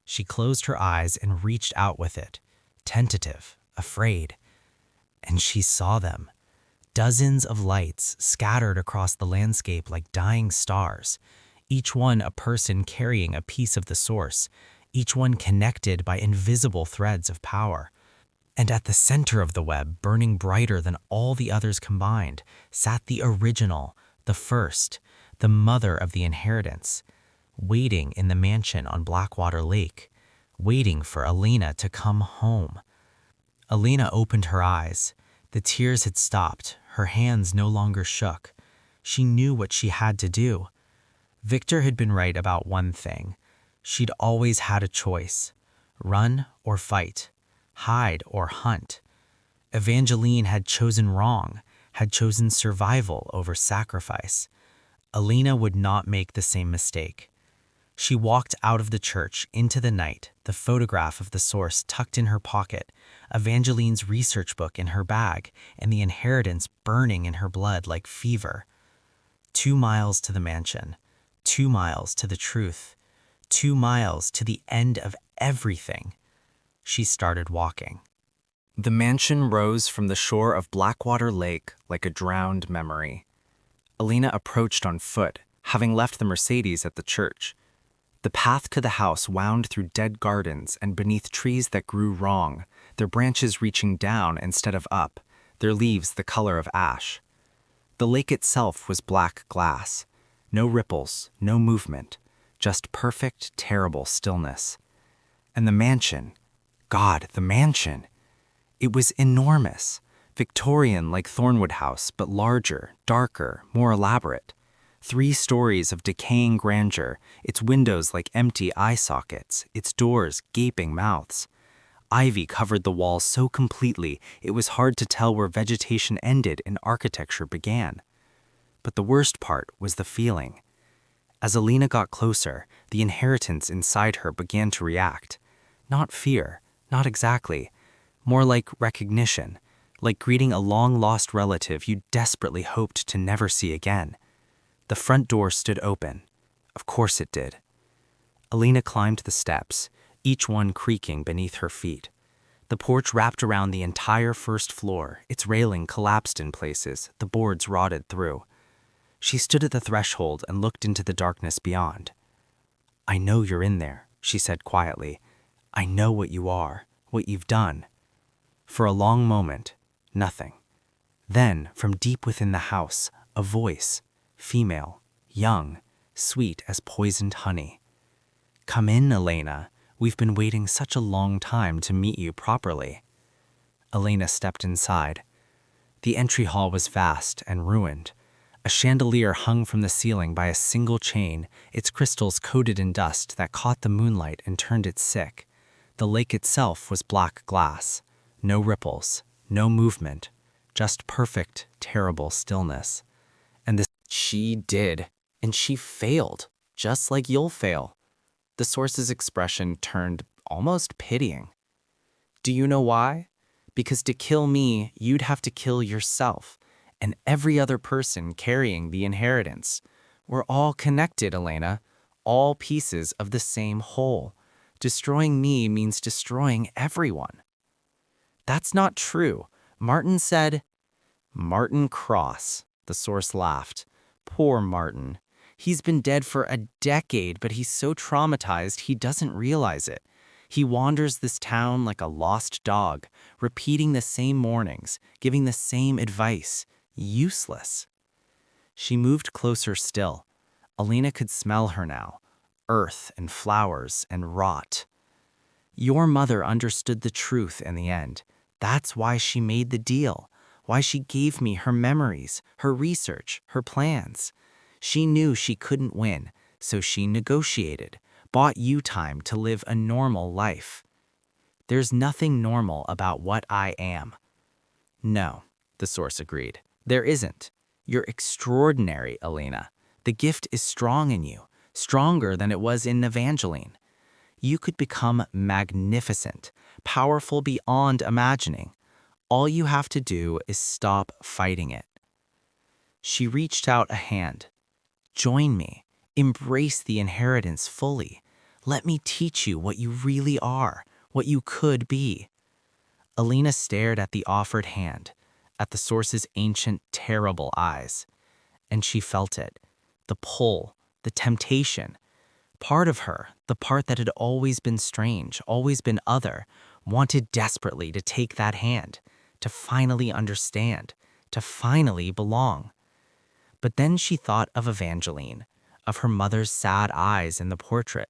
She closed her eyes and reached out with it, tentative, afraid. And she saw them. Dozens of lights scattered across the landscape like dying stars, each one a person carrying a piece of the source, each one connected by invisible threads of power. And at the center of the web, burning brighter than all the others combined, sat the original, the first, the mother of the inheritance, waiting in the mansion on Blackwater Lake, waiting for Elena to come home. Elena opened her eyes. The tears had stopped. Her hands no longer shook. She knew what she had to do. Victor had been right about one thing. She'd always had a choice: run or fight, hide or hunt. Evangeline had chosen wrong, had chosen survival over sacrifice. Elena would not make the same mistake. She walked out of the church into the night, the photograph of the source tucked in her pocket, Evangeline's research book in her bag, and the inheritance burning in her blood like fever. 2 miles to the mansion, 2 miles to the truth, 2 miles to the end of everything. She started walking. The mansion rose from the shore of Blackwater Lake like a drowned memory. Elena approached on foot, having left the Mercedes at the church. The path to the house wound through dead gardens and beneath trees that grew wrong, their branches reaching down instead of up, their leaves the color of ash. The lake itself was black glass. No ripples, no movement, just perfect, terrible stillness. And the mansion, God, the mansion! It was enormous, Victorian like Thornwood House, but larger, darker, more elaborate. 3 stories of decaying grandeur, its windows like empty eye sockets, its doors gaping mouths. Ivy covered the walls so completely it was hard to tell where vegetation ended and architecture began. But the worst part was the feeling. As Elena got closer, the inheritance inside her began to react. Not fear, not exactly. More like recognition, like greeting a long-lost relative you desperately hoped to never see again. The front door stood open. Of course it did. Elena climbed the steps, each one creaking beneath her feet. The porch wrapped around the entire first floor, its railing collapsed in places, the boards rotted through. She stood at the threshold and looked into the darkness beyond. "I know you're in there," she said quietly. "I know what you are, what you've done." For a long moment, nothing. Then, from deep within the house, a voice, female, young, sweet as poisoned honey. "Come in, Elena. We've been waiting such a long time to meet you properly." Elena stepped inside. The entry hall was vast and ruined. A chandelier hung from the ceiling by a single chain, its crystals coated in dust that caught the moonlight and turned it sick. The lake itself was black glass. No ripples, no movement, just perfect, terrible stillness. And this she did, and she failed, just like you'll fail. The source's expression turned almost pitying. "Do you know why? Because to kill me, you'd have to kill yourself and every other person carrying the inheritance. We're all connected, Elena, all pieces of the same whole. Destroying me means destroying everyone. That's not true. Martin said, Martin Cross, the source laughed. Poor Martin. He's been dead for a decade, but he's so traumatized he doesn't realize it. He wanders this town like a lost dog, repeating the same mornings, giving the same advice. Useless. She moved closer still. Elena could smell her now. Earth and flowers and rot. Your mother understood the truth in the end. That's why she made the deal. Why she gave me her memories, her research, her plans. She knew she couldn't win, so she negotiated, bought you time to live a normal life. There's nothing normal about what I am. No, the source agreed. There isn't. You're extraordinary, Elena. The gift is strong in you, stronger than it was in Evangeline. You could become magnificent, powerful beyond imagining. All you have to do is stop fighting it. She reached out a hand. Join me. Embrace the inheritance fully. Let me teach you what you really are, what you could be. Elena stared at the offered hand, at the source's ancient, terrible eyes. And she felt it. The pull, the temptation. Part of her, the part that had always been strange, always been other, wanted desperately to take that hand, to finally understand, to finally belong. But then she thought of Evangeline, of her mother's sad eyes in the portrait,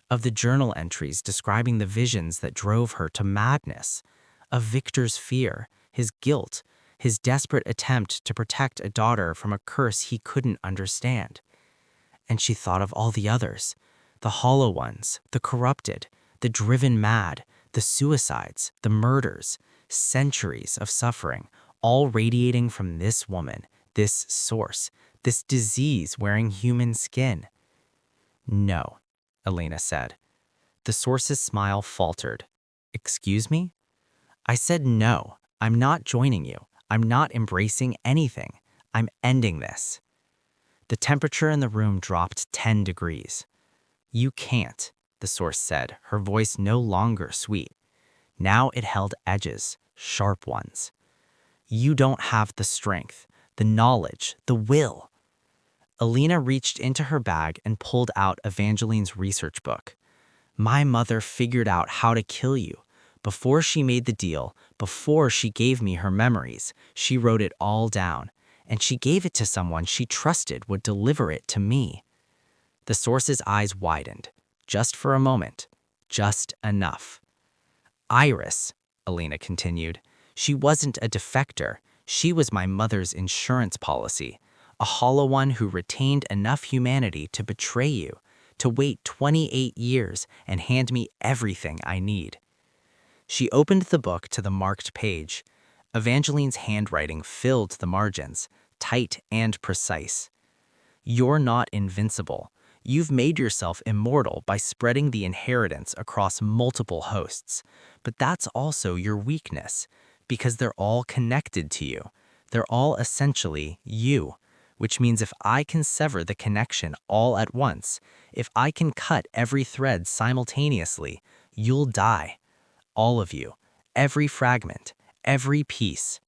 of the journal entries describing the visions that drove her to madness, of Victor's fear, his guilt, his desperate attempt to protect a daughter from a curse he couldn't understand. And she thought of all the others, the hollow ones, the corrupted, the driven mad, the suicides, the murders, centuries of suffering, all radiating from this woman, this source, this disease wearing human skin. No, Elena said. The source's smile faltered. Excuse me? I said no, I'm not joining you. I'm not embracing anything. I'm ending this. The temperature in the room dropped 10 degrees. You can't, the source said, her voice no longer sweet. Now it held edges, sharp ones. You don't have the strength, the knowledge, the will. Elena reached into her bag and pulled out Evangeline's research book. My mother figured out how to kill you. Before she made the deal, before she gave me her memories, she wrote it all down, and she gave it to someone she trusted would deliver it to me. The source's eyes widened, just for a moment, just enough. Iris, Elena continued, she wasn't a defector. She was my mother's insurance policy, a hollow one who retained enough humanity to betray you, to wait 28 years and hand me everything I need. She opened the book to the marked page. Evangeline's handwriting filled the margins, tight and precise. You're not invincible. You've made yourself immortal by spreading the inheritance across multiple hosts. But that's also your weakness, because they're all connected to you. They're all essentially you, which means if I can sever the connection all at once, if I can cut every thread simultaneously, you'll die. All of you, every fragment, every piece.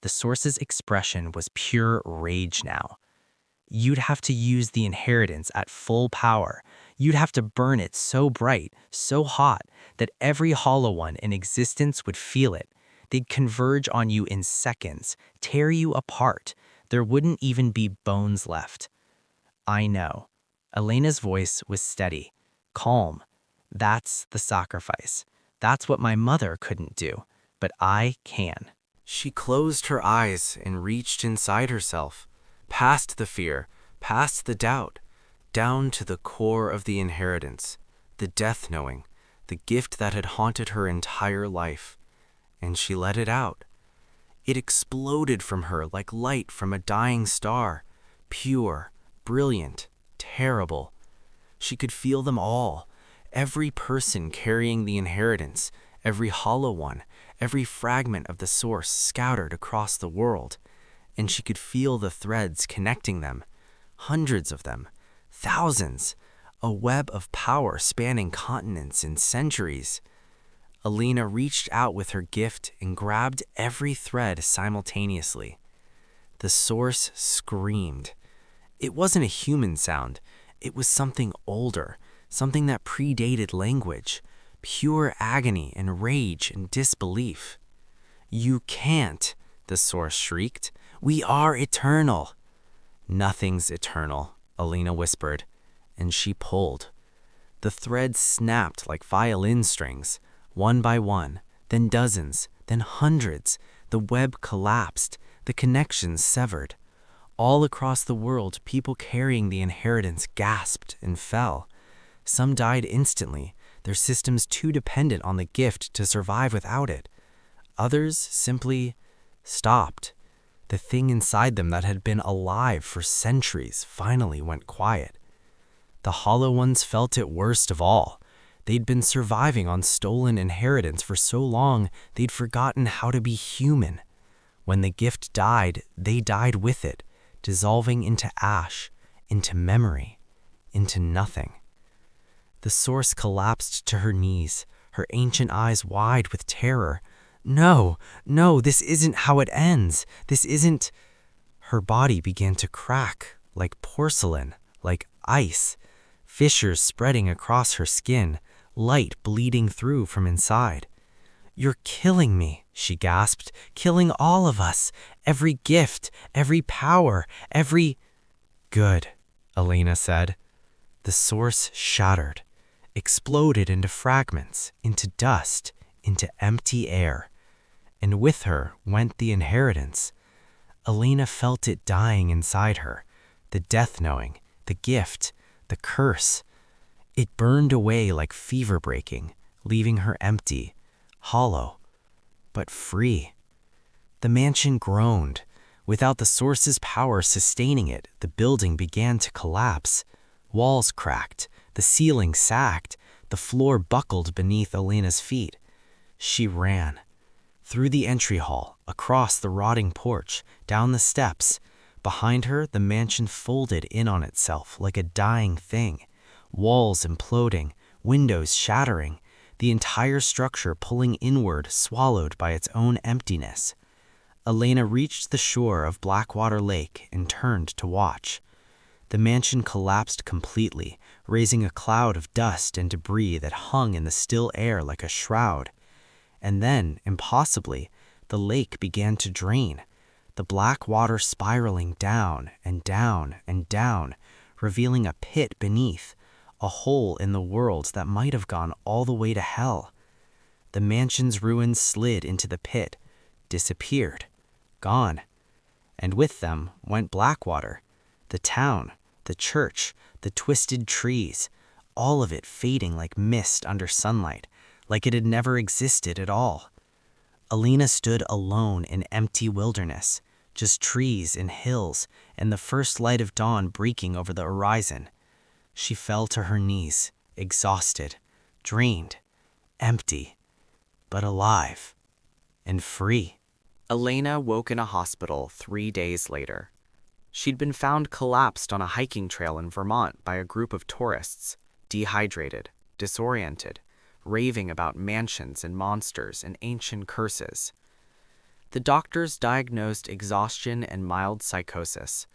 The source's expression was pure rage now. You'd have to use the inheritance at full power. You'd have to burn it so bright, so hot, that every hollow one in existence would feel it. They'd converge on you in seconds, tear you apart. There wouldn't even be bones left. I know. Elena's voice was steady, calm. That's the sacrifice. That's what my mother couldn't do, but I can. She closed her eyes and reached inside herself, past the fear, past the doubt, down to the core of the inheritance, the death knowing, the gift that had haunted her entire life. And she let it out. It exploded from her like light from a dying star, pure, brilliant, terrible. She could feel them all, every person carrying the inheritance, every hollow one, every fragment of the source scattered across the world, and she could feel the threads connecting them, hundreds of them, thousands, a web of power spanning continents and centuries. Elena reached out with her gift and grabbed every thread simultaneously. The source screamed. It wasn't a human sound. It was something older, something that predated language, pure agony and rage and disbelief. "You can't," the source shrieked. "We are eternal." "Nothing's eternal," Elena whispered, and she pulled. The threads snapped like violin strings, one by one, then dozens, then hundreds. The web collapsed, the connections severed. All across the world, people carrying the inheritance gasped and fell. Some died instantly, their systems too dependent on the gift to survive without it. Others simply stopped. The thing inside them that had been alive for centuries finally went quiet. The hollow ones felt it worst of all. They'd been surviving on stolen inheritance for so long, they'd forgotten how to be human. When the gift died, they died with it, dissolving into ash, into memory, into nothing. The source collapsed to her knees, her ancient eyes wide with terror. "No, no, this isn't how it ends. This isn't—" Her body began to crack, like porcelain, like ice, fissures spreading across her skin, light bleeding through from inside. "You're killing me," she gasped, "killing all of us, every gift, every power, every—" "Good," Elena said. The source shattered, exploded into fragments, into dust, into empty air. And with her went the inheritance. Elena felt it dying inside her, the death knowing, the gift, the curse. It burned away like fever breaking, leaving her empty, hollow, but free. The mansion groaned. Without the source's power sustaining it, the building began to collapse. Walls cracked, the ceiling sagged, the floor buckled beneath Elena's feet. She ran. Through the entry hall, across the rotting porch, down the steps. Behind her, the mansion folded in on itself like a dying thing. Walls imploding, windows shattering, the entire structure pulling inward, swallowed by its own emptiness. Elena reached the shore of Blackwater Lake and turned to watch. The mansion collapsed completely, raising a cloud of dust and debris that hung in the still air like a shroud. And then, impossibly, the lake began to drain, the black water spiraling down and down and down, revealing a pit beneath, a hole in the world that might have gone all the way to hell. The mansion's ruins slid into the pit, disappeared, gone. And with them went Blackwater, the town, the church, the twisted trees, all of it fading like mist under sunlight, like it had never existed at all. Elena stood alone in empty wilderness, just trees and hills, and the first light of dawn breaking over the horizon. She fell to her knees, exhausted, drained, empty, but alive and free. Elena woke in a hospital 3 days later. She'd been found collapsed on a hiking trail in Vermont by a group of tourists, dehydrated, disoriented, raving about mansions and monsters and ancient curses. The doctors diagnosed exhaustion and mild psychosis.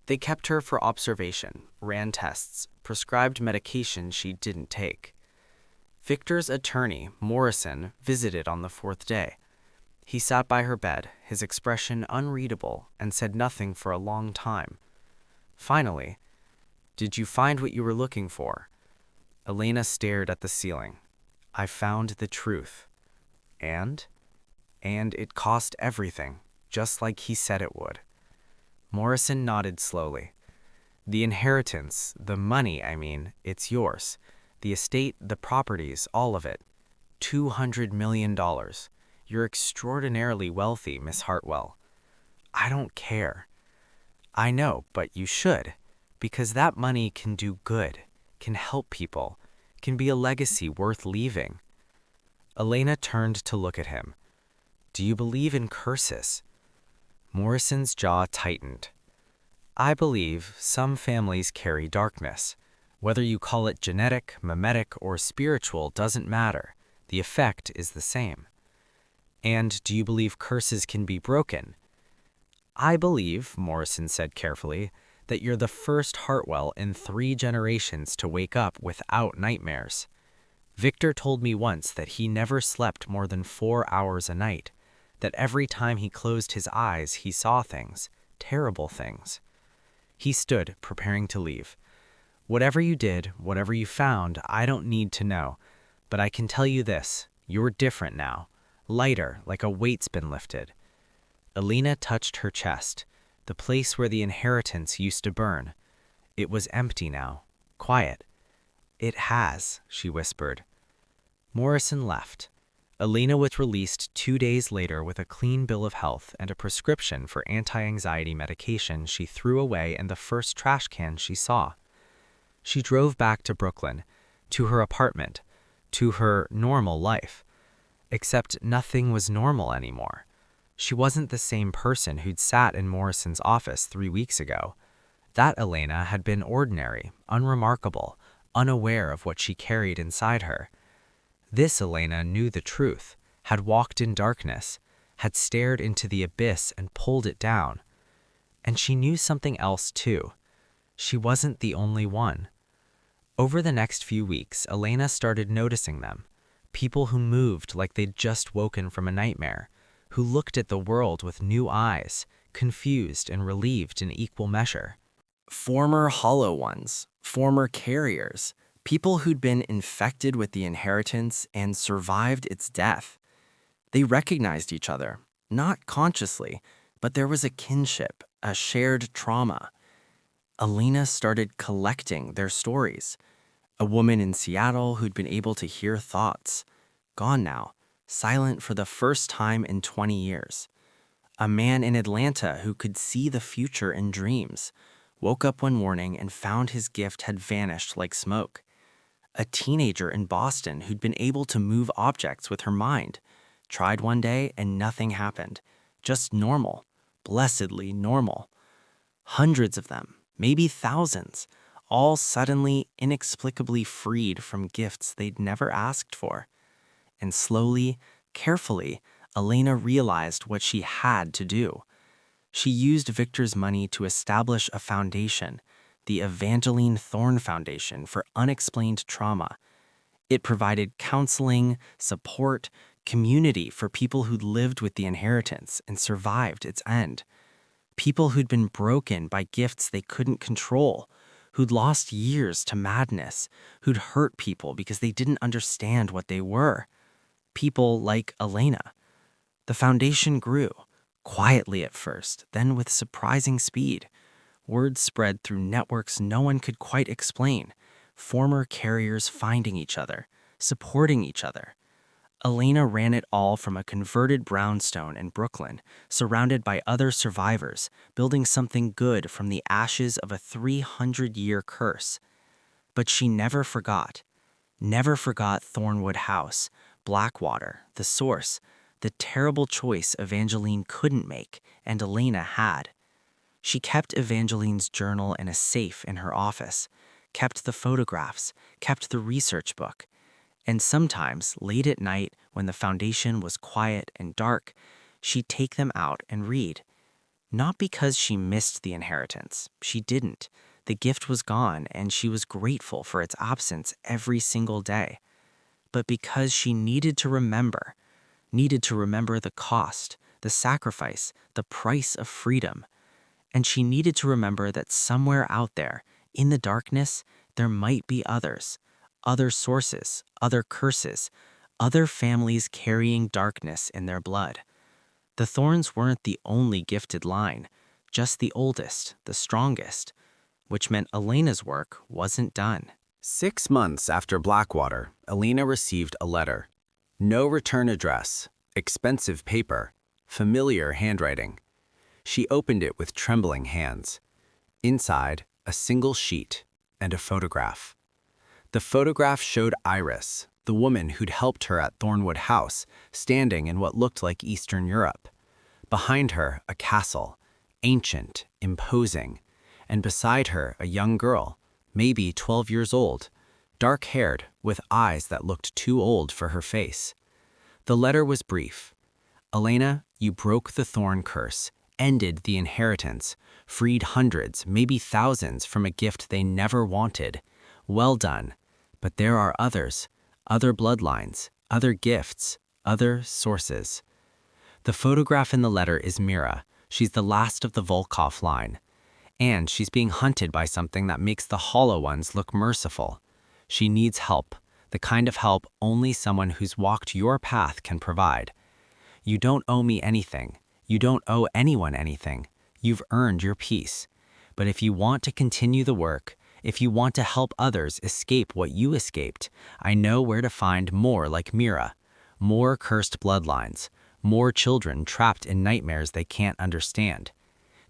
They kept her for observation, ran tests, prescribed medication she didn't take. Victor's attorney, Morrison, visited on the 4th day. He sat by her bed, his expression unreadable, and said nothing for a long time. Finally, "Did you find what you were looking for?" Elena stared at the ceiling. "I found the truth." And it cost everything, just like he said it would. Morrison nodded slowly. "The inheritance, the money, I mean, it's yours. The estate, the properties, all of it. $200 million. You're extraordinarily wealthy, Miss Hartwell." "I don't care." "I know, but you should, because that money can do good, can help people, can be a legacy worth leaving." Elena turned to look at him. "Do you believe in curses?" Morrison's jaw tightened. "I believe some families carry darkness. Whether you call it genetic, mimetic, or spiritual doesn't matter. The effect is the same." "And do you believe curses can be broken?" "I believe," Morrison said carefully, "that you're the first Hartwell in 3 generations to wake up without nightmares. Victor told me once that he never slept more than 4 hours a night, that every time he closed his eyes he saw things, terrible things." He stood, preparing to leave. "Whatever you did, whatever you found, I don't need to know. But I can tell you this, you're different now. Lighter, like a weight's been lifted." Elena touched her chest, the place where the inheritance used to burn. It was empty now, quiet. "It has," she whispered. Morrison left. Elena was released 2 days later with a clean bill of health and a prescription for anti-anxiety medication she threw away in the first trash can she saw. She drove back to Brooklyn, to her apartment, to her normal life. Except nothing was normal anymore. She wasn't the same person who'd sat in Morrison's office 3 weeks ago. That Elena had been ordinary, unremarkable, unaware of what she carried inside her. This Elena knew the truth, had walked in darkness, had stared into the abyss and pulled it down. And she knew something else too. She wasn't the only one. Over the next few weeks, Elena started noticing them. People who moved like they'd just woken from a nightmare, who looked at the world with new eyes, confused and relieved in equal measure. Former hollow ones, former carriers, people who'd been infected with the inheritance and survived its death. They recognized each other, not consciously, but there was a kinship, a shared trauma. Elena started collecting their stories. A woman in Seattle who'd been able to hear thoughts, gone now, silent for the first time in 20 years. A man in Atlanta who could see the future in dreams, woke up one morning and found his gift had vanished like smoke. A teenager in Boston who'd been able to move objects with her mind, tried one day and nothing happened, just normal, blessedly normal. Hundreds of them, maybe thousands, all suddenly, inexplicably freed from gifts they'd never asked for. And slowly, carefully, Elena realized what she had to do. She used Victor's money to establish a foundation, the Evangeline Thorne Foundation for Unexplained Trauma. It provided counseling, support, community for people who'd lived with the inheritance and survived its end. People who'd been broken by gifts they couldn't control, who'd lost years to madness, who'd hurt people because they didn't understand what they were. People like Elena. The foundation grew, quietly at first, then with surprising speed. Word spread through networks no one could quite explain, former carriers finding each other, supporting each other. Elena ran it all from a converted brownstone in Brooklyn, surrounded by other survivors, building something good from the ashes of a 300-year curse. But she never forgot Thornwood House, Blackwater, the source, the terrible choice Evangeline couldn't make and Elena had. She kept Evangeline's journal in a safe in her office, kept the photographs, kept the research book. And sometimes, late at night, when the foundation was quiet and dark, she'd take them out and read. Not because she missed the inheritance. She didn't. The gift was gone, and she was grateful for its absence every single day. But because she needed to remember the cost, the sacrifice, the price of freedom. And she needed to remember that somewhere out there, in the darkness, there might be others. Other sources, other curses, other families carrying darkness in their blood. The Thorns weren't the only gifted line, just the oldest, the strongest, which meant Elena's work wasn't done. 6 months after Blackwater, Elena received a letter. No return address, expensive paper, familiar handwriting. She opened it with trembling hands. Inside, a single sheet and a photograph. The photograph showed Iris, the woman who'd helped her at Thornwood House, standing in what looked like Eastern Europe. Behind her, a castle, ancient, imposing, and beside her, a young girl, maybe 12 years old, dark-haired, with eyes that looked too old for her face. The letter was brief. Elena, you broke the thorn curse, ended the inheritance, freed hundreds, maybe thousands from a gift they never wanted. Well done. But there are others, other bloodlines, other gifts, other sources. The photograph in the letter is Mira. She's the last of the Volkov line. And she's being hunted by something that makes the hollow ones look merciful. She needs help, the kind of help only someone who's walked your path can provide. You don't owe me anything. You don't owe anyone anything. You've earned your peace. But if you want to continue the work, if you want to help others escape what you escaped, I know where to find more like Mira. More cursed bloodlines. More children trapped in nightmares they can't understand.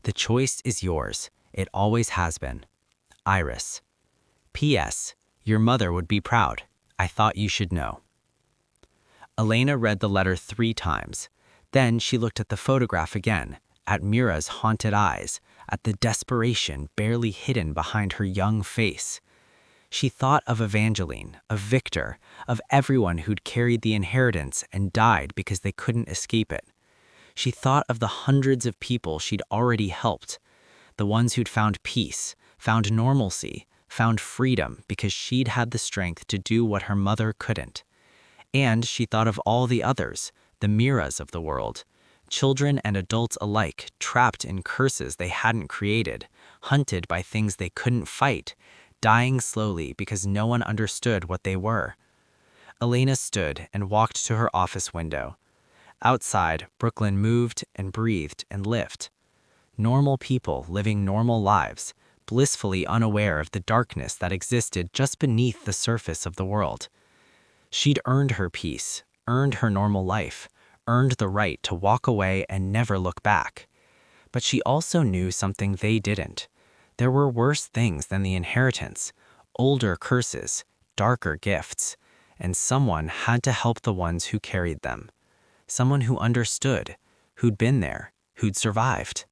The choice is yours. It always has been. Iris. P.S. Your mother would be proud. I thought you should know. Elena read the letter 3 times. Then she looked at the photograph again, at Mira's haunted eyes, at the desperation barely hidden behind her young face. She thought of Evangeline, of Victor, of everyone who'd carried the inheritance and died because they couldn't escape it. She thought of the hundreds of people she'd already helped, the ones who'd found peace, found normalcy, found freedom because she'd had the strength to do what her mother couldn't. And she thought of all the others, the Miras of the world, children and adults alike trapped in curses they hadn't created, hunted by things they couldn't fight, dying slowly because no one understood what they were. Elena stood and walked to her office window. Outside, Brooklyn moved and breathed and lived. Normal people living normal lives, blissfully unaware of the darkness that existed just beneath the surface of the world. She'd earned her peace, earned her normal life, earned the right to walk away and never look back. But she also knew something they didn't. There were worse things than the inheritance, older curses, darker gifts, and someone had to help the ones who carried them. Someone who understood, who'd been there, who'd survived.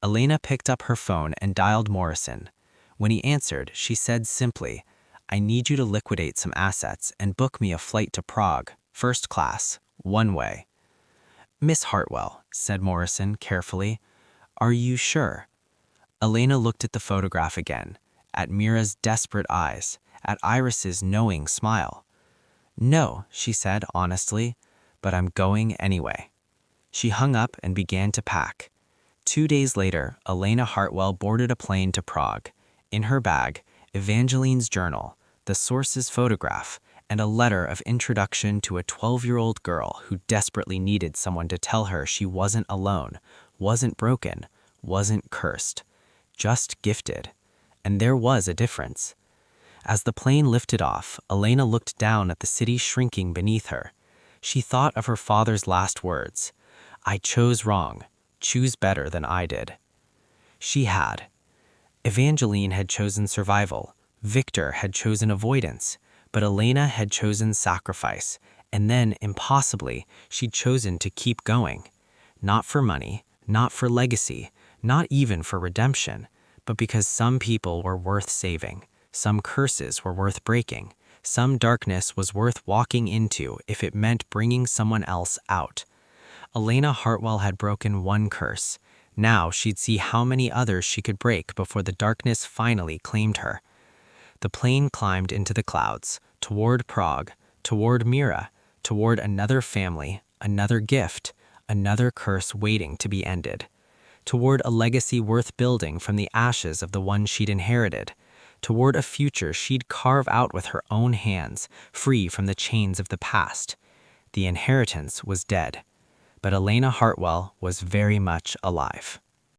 Elena picked up her phone and dialed Morrison. When he answered, she said simply, I need you to liquidate some assets and book me a flight to Prague, first class, one way. Miss Hartwell, said Morrison carefully, are you sure? Elena looked at the photograph again, at Mira's desperate eyes, at Iris's knowing smile. No, she said honestly, but I'm going anyway. She hung up and began to pack. 2 days later, Elena Hartwell boarded a plane to Prague. In her bag, Evangeline's journal, the source's photograph, and a letter of introduction to a 12-year-old girl who desperately needed someone to tell her she wasn't alone, wasn't broken, wasn't cursed, just gifted. And there was a difference. As the plane lifted off, Elena looked down at the city shrinking beneath her. She thought of her father's last words, I chose wrong, choose better than I did. She had. Evangeline had chosen survival, Victor had chosen avoidance, but Elena had chosen sacrifice, and then, impossibly, she'd chosen to keep going. Not for money, not for legacy, not even for redemption, but because some people were worth saving, some curses were worth breaking, some darkness was worth walking into if it meant bringing someone else out. Elena Hartwell had broken one curse. Now she'd see how many others she could break before the darkness finally claimed her. The plane climbed into the clouds, toward Prague, toward Mira, toward another family, another gift, another curse waiting to be ended, toward a legacy worth building from the ashes of the one she'd inherited, toward a future she'd carve out with her own hands, free from the chains of the past. The inheritance was dead, but Elena Hartwell was very much alive.